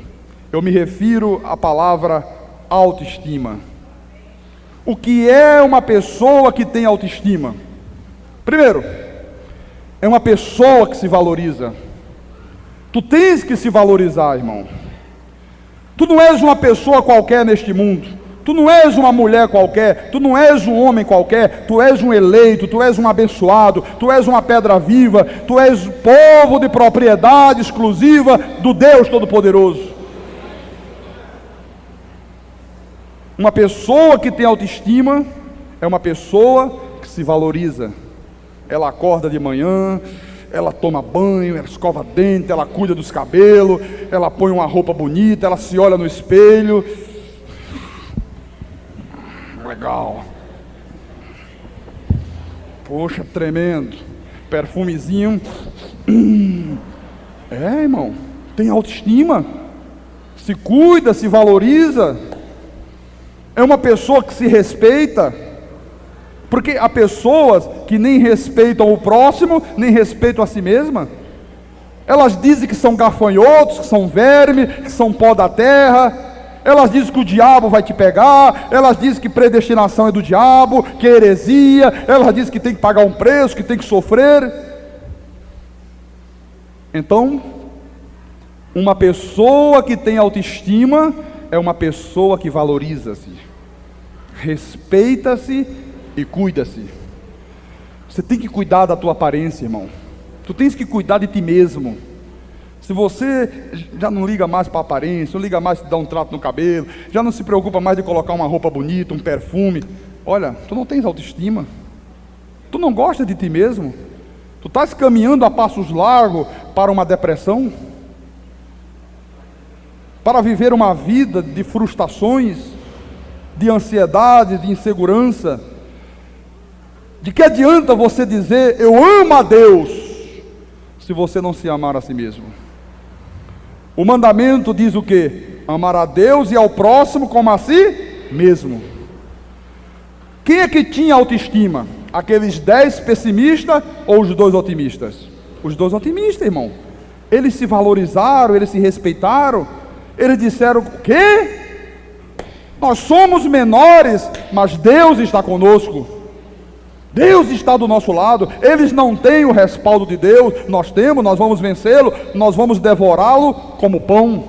Eu me refiro à palavra autoestima. O que é uma pessoa que tem autoestima? Primeiro, é uma pessoa que se valoriza. Tu tens que se valorizar, irmão. Tu não és uma pessoa qualquer neste mundo. Tu não és uma mulher qualquer, tu não és um homem qualquer, tu és um eleito, tu és um abençoado, tu és uma pedra viva, tu és povo de propriedade exclusiva do Deus Todo-Poderoso. Uma pessoa que tem autoestima é uma pessoa que se valoriza. Ela acorda de manhã, ela toma banho, ela escova dente, ela cuida dos cabelos, ela põe uma roupa bonita, ela se olha no espelho. Legal. Poxa, tremendo. Perfumezinho. É, irmão, tem autoestima, se cuida, se valoriza. É uma pessoa que se respeita. Porque há pessoas que nem respeitam o próximo, nem respeitam a si mesma. Elas dizem que são gafanhotos, que são vermes, que são pó da terra. Elas dizem que o diabo vai te pegar. Elas dizem que predestinação é do diabo, que é heresia. Elas dizem que tem que pagar um preço, que tem que sofrer. Então, uma pessoa que tem autoestima é uma pessoa que valoriza-se, respeita-se e cuida-se. Você tem que cuidar da tua aparência, irmão. Tu tens que cuidar de ti mesmo. Se você já não liga mais para a aparência, não liga mais de dar um trato no cabelo, já não se preocupa mais de colocar uma roupa bonita, um perfume, olha, tu não tens autoestima. Tu não gosta de ti mesmo. Tu estás caminhando a passos largos para uma depressão, para viver uma vida de frustrações, de ansiedade, de insegurança. De que adianta você dizer eu amo a Deus, se você não se amar a si mesmo? O mandamento diz o quê? Amar a Deus e ao próximo como a si mesmo. Quem é que tinha autoestima? Aqueles 10 pessimistas ou os 2 otimistas? Os 2 otimistas, irmão. Eles se valorizaram, eles se respeitaram. Eles disseram o quê? Nós somos menores, mas Deus está conosco. Deus está do nosso lado. Eles não têm o respaldo de Deus, nós temos, nós vamos vencê-lo, nós vamos devorá-lo como pão.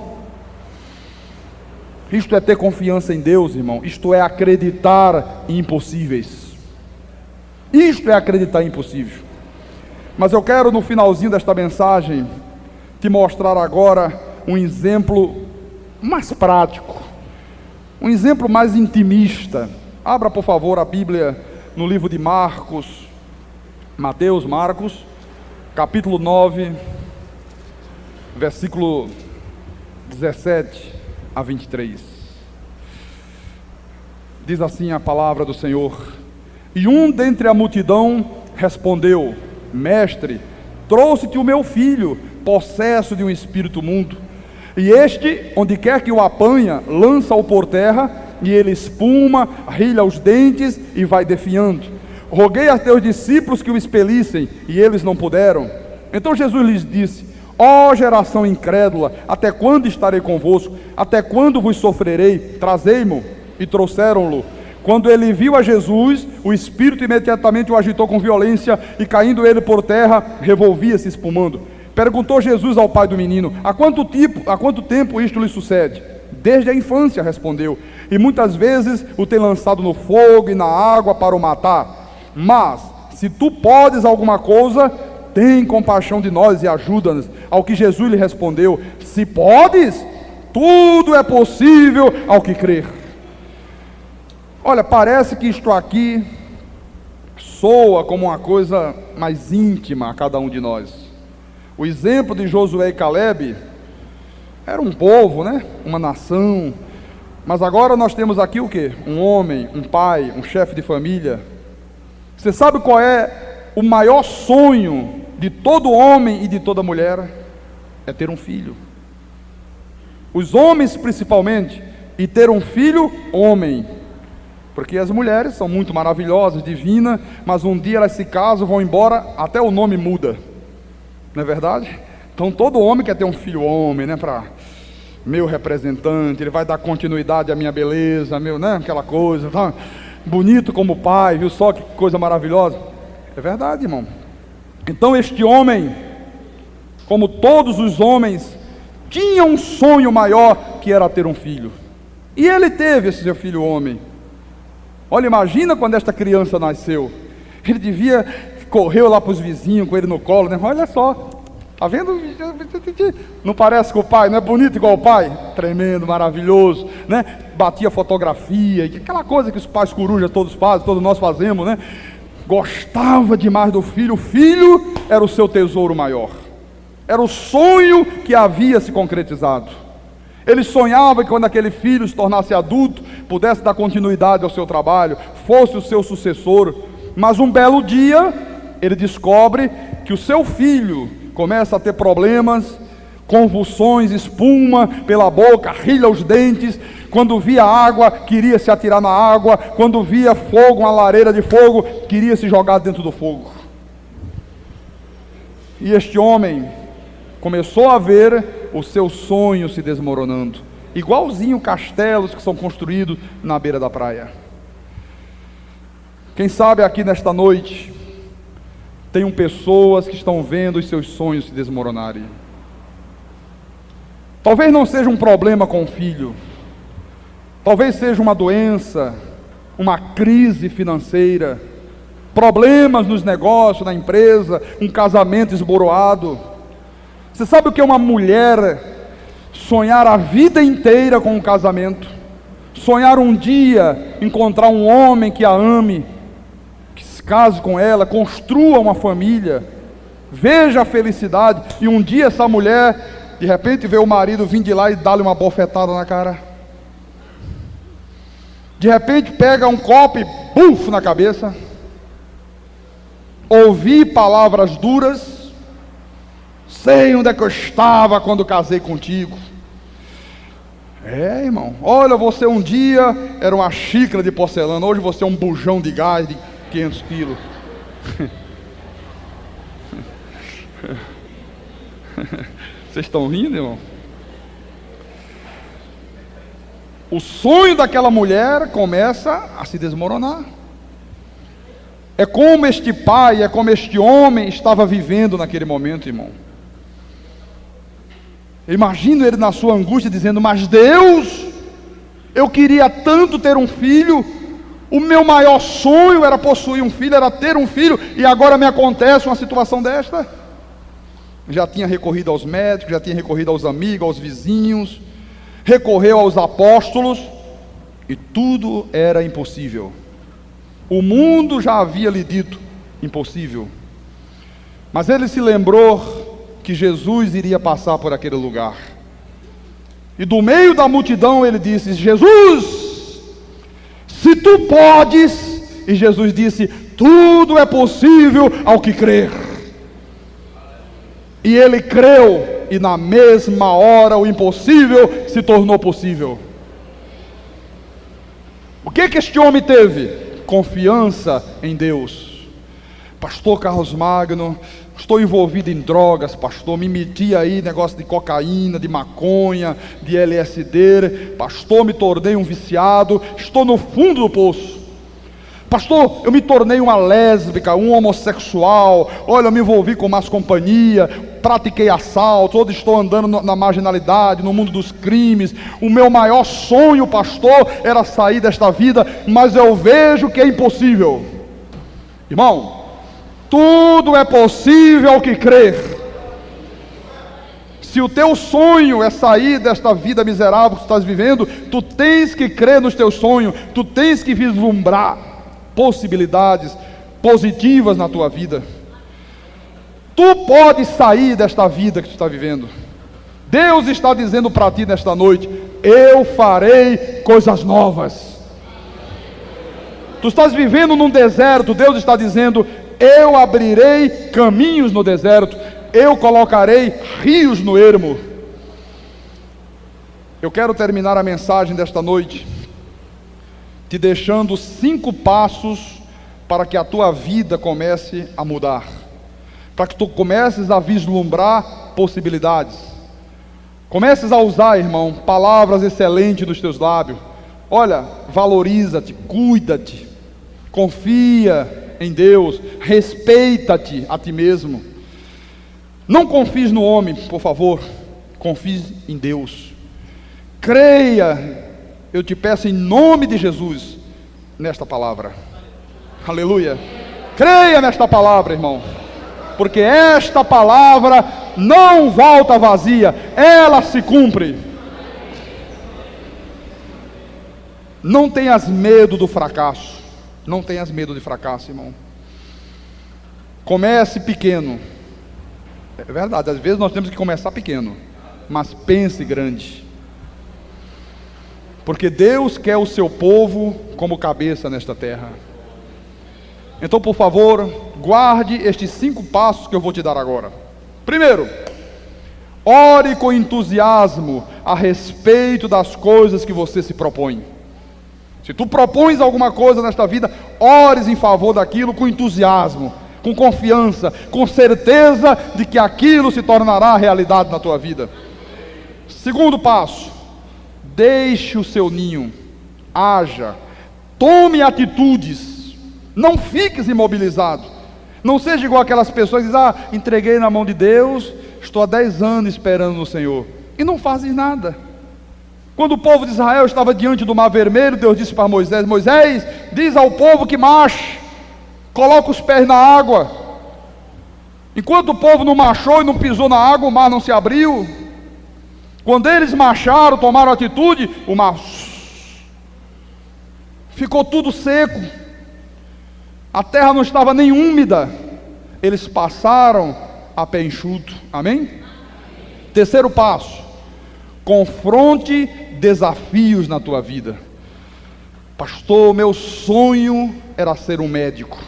Isto é ter confiança em Deus, irmão. Isto é acreditar em impossíveis. Isto é acreditar em impossível. Mas eu quero no finalzinho desta mensagem te mostrar agora um exemplo mais prático, um exemplo mais intimista. Abra por favor a Bíblia no livro de Marcos, Marcos, capítulo 9, versículo 17 a 23. Diz assim a palavra do Senhor: E um dentre a multidão respondeu: Mestre, trouxe-te o meu filho, possesso de um espírito imundo. E este, onde quer que o apanha, lança-o por terra, e ele espuma, rilha os dentes e vai defiando. Roguei a teus discípulos que o expelissem, e eles não puderam. Então Jesus lhes disse: Ó geração incrédula, até quando estarei convosco? Até quando vos sofrerei? Trazei-mo. E trouxeram-lo. Quando ele viu a Jesus, o espírito imediatamente o agitou com violência, e caindo ele por terra, revolvia-se espumando. Perguntou Jesus ao pai do menino: há quanto tempo isto lhe sucede? Desde a infância, respondeu, e muitas vezes o tem lançado no fogo e na água para o matar. Mas, se tu podes alguma coisa, tem compaixão de nós e ajuda-nos. Ao que Jesus lhe respondeu: se podes, tudo é possível ao que crer. Olha, parece que isto aqui soa como uma coisa mais íntima a cada um de nós. O exemplo de Josué e Calebe era um povo, né? Uma nação. Mas agora nós temos aqui o quê? Um homem, um pai, um chefe de família. Você sabe qual é o maior sonho de todo homem e de toda mulher? É ter um filho. Os homens principalmente, e ter um filho homem. Porque as mulheres são muito maravilhosas, divinas, mas um dia elas se casam, vão embora, até o nome muda. Não é verdade? Então todo homem quer ter um filho homem, né? Para meu representante, ele vai dar continuidade à minha beleza, meu, né? Aquela coisa, tá? Bonito como pai, viu só que coisa maravilhosa? É verdade, irmão. Então este homem, como todos os homens, tinha um sonho maior, que era ter um filho. E ele teve esse seu filho homem. Olha, imagina quando esta criança nasceu. Ele devia correr lá para os vizinhos com ele no colo, né? Olha só, tá vendo? Não parece com o pai, não é bonito igual o pai? Tremendo, maravilhoso, né? Batia fotografia, aquela coisa que os pais corujas todos fazem, todos nós fazemos, né? Gostava demais do filho. O filho era o seu tesouro maior. Era o sonho que havia se concretizado. Ele sonhava que quando aquele filho se tornasse adulto, pudesse dar continuidade ao seu trabalho, fosse o seu sucessor. Mas um belo dia, ele descobre que o seu filho começa a ter problemas, convulsões, espuma pela boca, rilha os dentes. Quando via água, queria se atirar na água. Quando via fogo, uma lareira de fogo, queria se jogar dentro do fogo. E este homem começou a ver o seu sonho se desmoronando, igualzinho castelos que são construídos na beira da praia. Quem sabe aqui nesta noite tem pessoas que estão vendo os seus sonhos se desmoronarem. Talvez não seja um problema com o filho, talvez seja uma doença, uma crise financeira, problemas nos negócios, na empresa, um casamento esboroado. Você sabe o que é uma mulher sonhar a vida inteira com um casamento? Sonhar um dia encontrar um homem que a ame, que se case com ela, construa uma família, veja a felicidade, e um dia essa mulher, de repente, vê o marido vir de lá e dá-lhe uma bofetada na cara. De repente pega um copo e buf na cabeça. Ouvir palavras duras. Sei onde é que eu estava quando casei contigo. É, irmão, olha, você um dia era uma xícara de porcelana, hoje você é um bujão de gás de 500 quilos. Vocês estão rindo, irmão? O sonho daquela mulher começa a se desmoronar. É como este pai, é como este homem estava vivendo naquele momento, irmão. Imagino ele na sua angústia dizendo: mas Deus, eu queria tanto ter um filho, o meu maior sonho era possuir um filho, era ter um filho, e agora me acontece uma situação desta. Já tinha recorrido aos médicos, já tinha recorrido aos amigos, aos vizinhos, recorreu aos apóstolos, e tudo era impossível. O mundo já havia lhe dito impossível, mas ele se lembrou que Jesus iria passar por aquele lugar, e do meio da multidão ele disse: Jesus, se tu podes. E Jesus disse: tudo é possível ao que crer. E ele creu, e na mesma hora o impossível se tornou possível. O que este homem teve? Confiança em Deus. Pastor Carlos Magno, estou envolvido em drogas, pastor, me meti aí, negócio de cocaína, de maconha, de LSD, pastor, me tornei um viciado, estou no fundo do poço. Pastor, eu me tornei uma lésbica, um homossexual, olha, eu me envolvi com más companhia, pratiquei assalto, hoje estou andando na marginalidade, no mundo dos crimes. O meu maior sonho, pastor, era sair desta vida, mas eu vejo que é impossível. Irmão, tudo é possível ao que crer. Se o teu sonho é sair desta vida miserável que tu estás vivendo, tu tens que crer nos teus sonhos, tu tens que vislumbrar possibilidades positivas na tua vida. Tu podes sair desta vida que tu está vivendo. Deus está dizendo para ti nesta noite: eu farei coisas novas. Tu estás vivendo num deserto, Deus está dizendo: eu abrirei caminhos no deserto, eu colocarei rios no ermo. Eu quero terminar a mensagem desta noite te deixando 5 passos para que a tua vida comece a mudar, para que tu comeces a vislumbrar possibilidades, comeces a usar, irmão, palavras excelentes dos teus lábios. Olha, valoriza-te, cuida-te, confia, em Deus. Respeita-te a ti mesmo. Não confies no homem, por favor. Confie em Deus. Creia, eu te peço em nome de Jesus, nesta palavra. Aleluia. Creia nesta palavra, irmão, porque esta palavra não volta vazia, ela se cumpre. Não tenhas medo do fracasso. Não tenhas medo de fracasso, irmão. Comece pequeno. É verdade, às vezes nós temos que começar pequeno, mas pense grande, porque Deus quer o seu povo como cabeça nesta terra. Então, por favor, guarde estes 5 passos que eu vou te dar agora. Primeiro, ore com entusiasmo a respeito das coisas que você se propõe. Se tu propões alguma coisa nesta vida, ores em favor daquilo com entusiasmo, com confiança, com certeza de que aquilo se tornará realidade na tua vida. Segundo passo, deixe o seu ninho, haja, tome atitudes, não fiques imobilizado. Não seja igual aquelas pessoas que dizem: entreguei na mão de Deus, estou há 10 anos esperando no Senhor, e não fazem nada. Quando o povo de Israel estava diante do mar vermelho, Deus disse para Moisés: Moisés, diz ao povo que marche, coloca os pés na água. Enquanto o povo não marchou e não pisou na água, o mar não se abriu. Quando eles marcharam, tomaram atitude, o mar ficou tudo seco, a terra não estava nem úmida, eles passaram a pé enxuto. Amém? Terceiro passo, confronte desafios na tua vida. Pastor, meu sonho era ser um médico.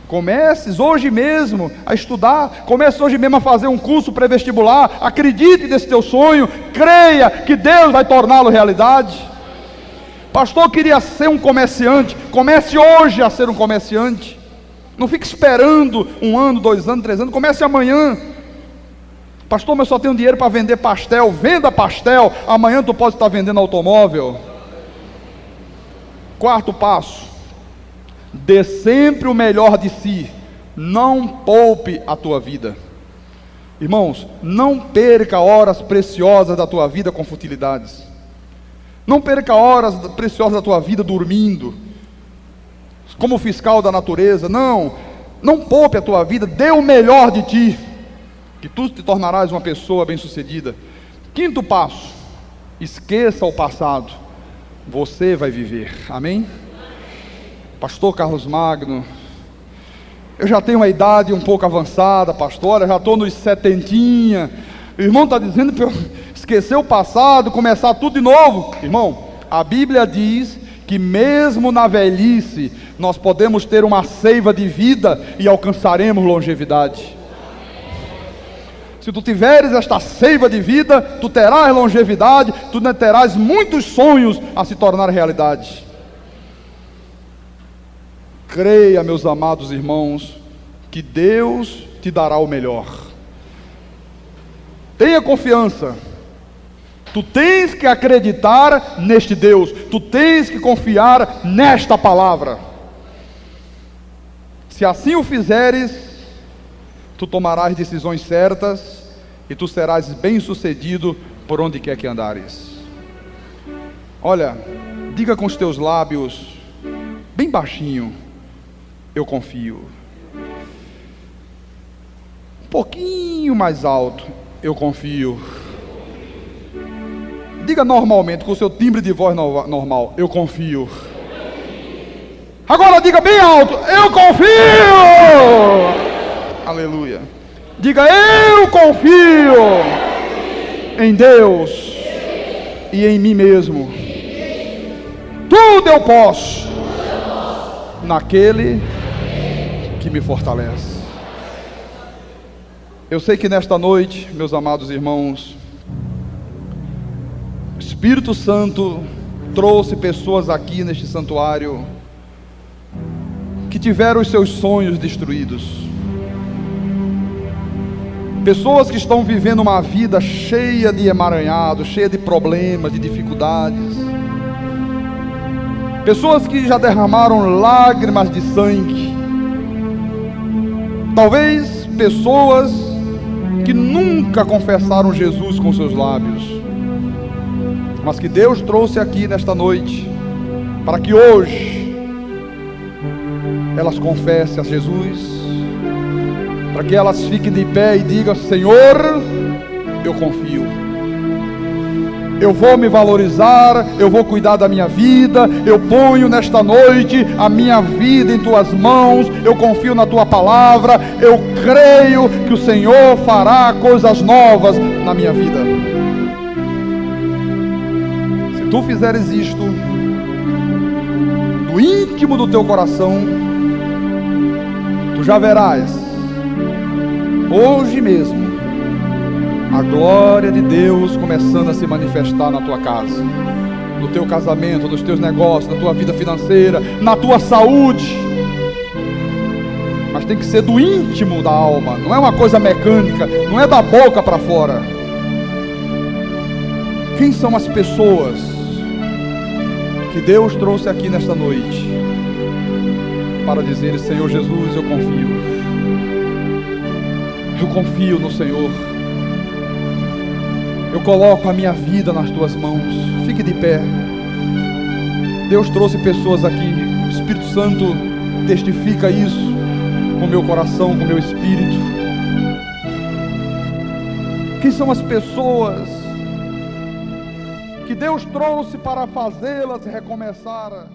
Comeces hoje mesmo a estudar, comece hoje mesmo a fazer um curso pré-vestibular, acredite nesse teu sonho, creia que Deus vai torná-lo realidade. Pastor, eu queria ser um comerciante, comece hoje a ser um comerciante, não fique esperando 1 ano, 2 anos, 3 anos, comece amanhã. Pastor, mas eu só tenho dinheiro para vender pastel, venda pastel, amanhã tu pode estar vendendo automóvel. Quarto passo, dê sempre o melhor de si, não poupe a tua vida. Irmãos, não perca horas preciosas da tua vida com futilidades. Não perca horas preciosas da tua vida dormindo, como fiscal da natureza. Não poupe a tua vida, dê o melhor de ti, que tu te tornarás uma pessoa bem-sucedida. Quinto passo, esqueça o passado, você vai viver. Amém? Pastor Carlos Magno, eu já tenho uma idade um pouco avançada, pastor, eu já estou nos 70. O irmão está dizendo para eu esquecer o passado, começar tudo de novo. Irmão, a Bíblia diz que mesmo na velhice, nós podemos ter uma seiva de vida e alcançaremos longevidade. Se tu tiveres esta seiva de vida, tu terás longevidade, tu terás muitos sonhos a se tornar realidade. Creia, meus amados irmãos, que Deus te dará o melhor. Tenha confiança. Tu tens que acreditar neste Deus, tu tens que confiar nesta palavra. Se assim o fizeres, tu tomarás decisões certas e tu serás bem-sucedido por onde quer que andares. Olha, diga com os teus lábios, bem baixinho: eu confio. Um pouquinho mais alto: eu confio. Diga normalmente, com o seu timbre de voz normal: eu confio. Agora diga bem alto: eu confio. Aleluia. Diga: eu confio em Deus e em mim mesmo. Tudo eu posso naquele que me fortalece. Eu sei que nesta noite, meus amados irmãos, o Espírito Santo trouxe pessoas aqui neste santuário que tiveram os seus sonhos destruídos. Pessoas que estão vivendo uma vida cheia de emaranhados, cheia de problemas, de dificuldades. Pessoas que já derramaram lágrimas de sangue, Talvez pessoas que nunca confessaram Jesus com seus lábios, mas que Deus trouxe aqui nesta noite, para que hoje elas confessem a Jesus, para que elas fiquem de pé e digam: Senhor, eu confio, eu vou me valorizar, eu vou cuidar da minha vida, eu ponho nesta noite a minha vida em tuas mãos, eu confio na tua palavra, eu creio que o Senhor fará coisas novas na minha vida. Se tu fizeres isto do íntimo do teu coração, tu já verás hoje mesmo a glória de Deus começando a se manifestar na tua casa, no teu casamento, nos teus negócios, na tua vida financeira, na tua saúde. Mas tem que ser do íntimo da alma, não é uma coisa mecânica, não é da boca para fora. Quem são as pessoas que Deus trouxe aqui nesta noite para dizer: Senhor Jesus, eu confio no Senhor, eu coloco a minha vida nas tuas mãos? Fique de pé. Deus trouxe pessoas aqui, o Espírito Santo testifica isso com meu coração, com meu espírito. Quem são as pessoas que Deus trouxe para fazê-las recomeçar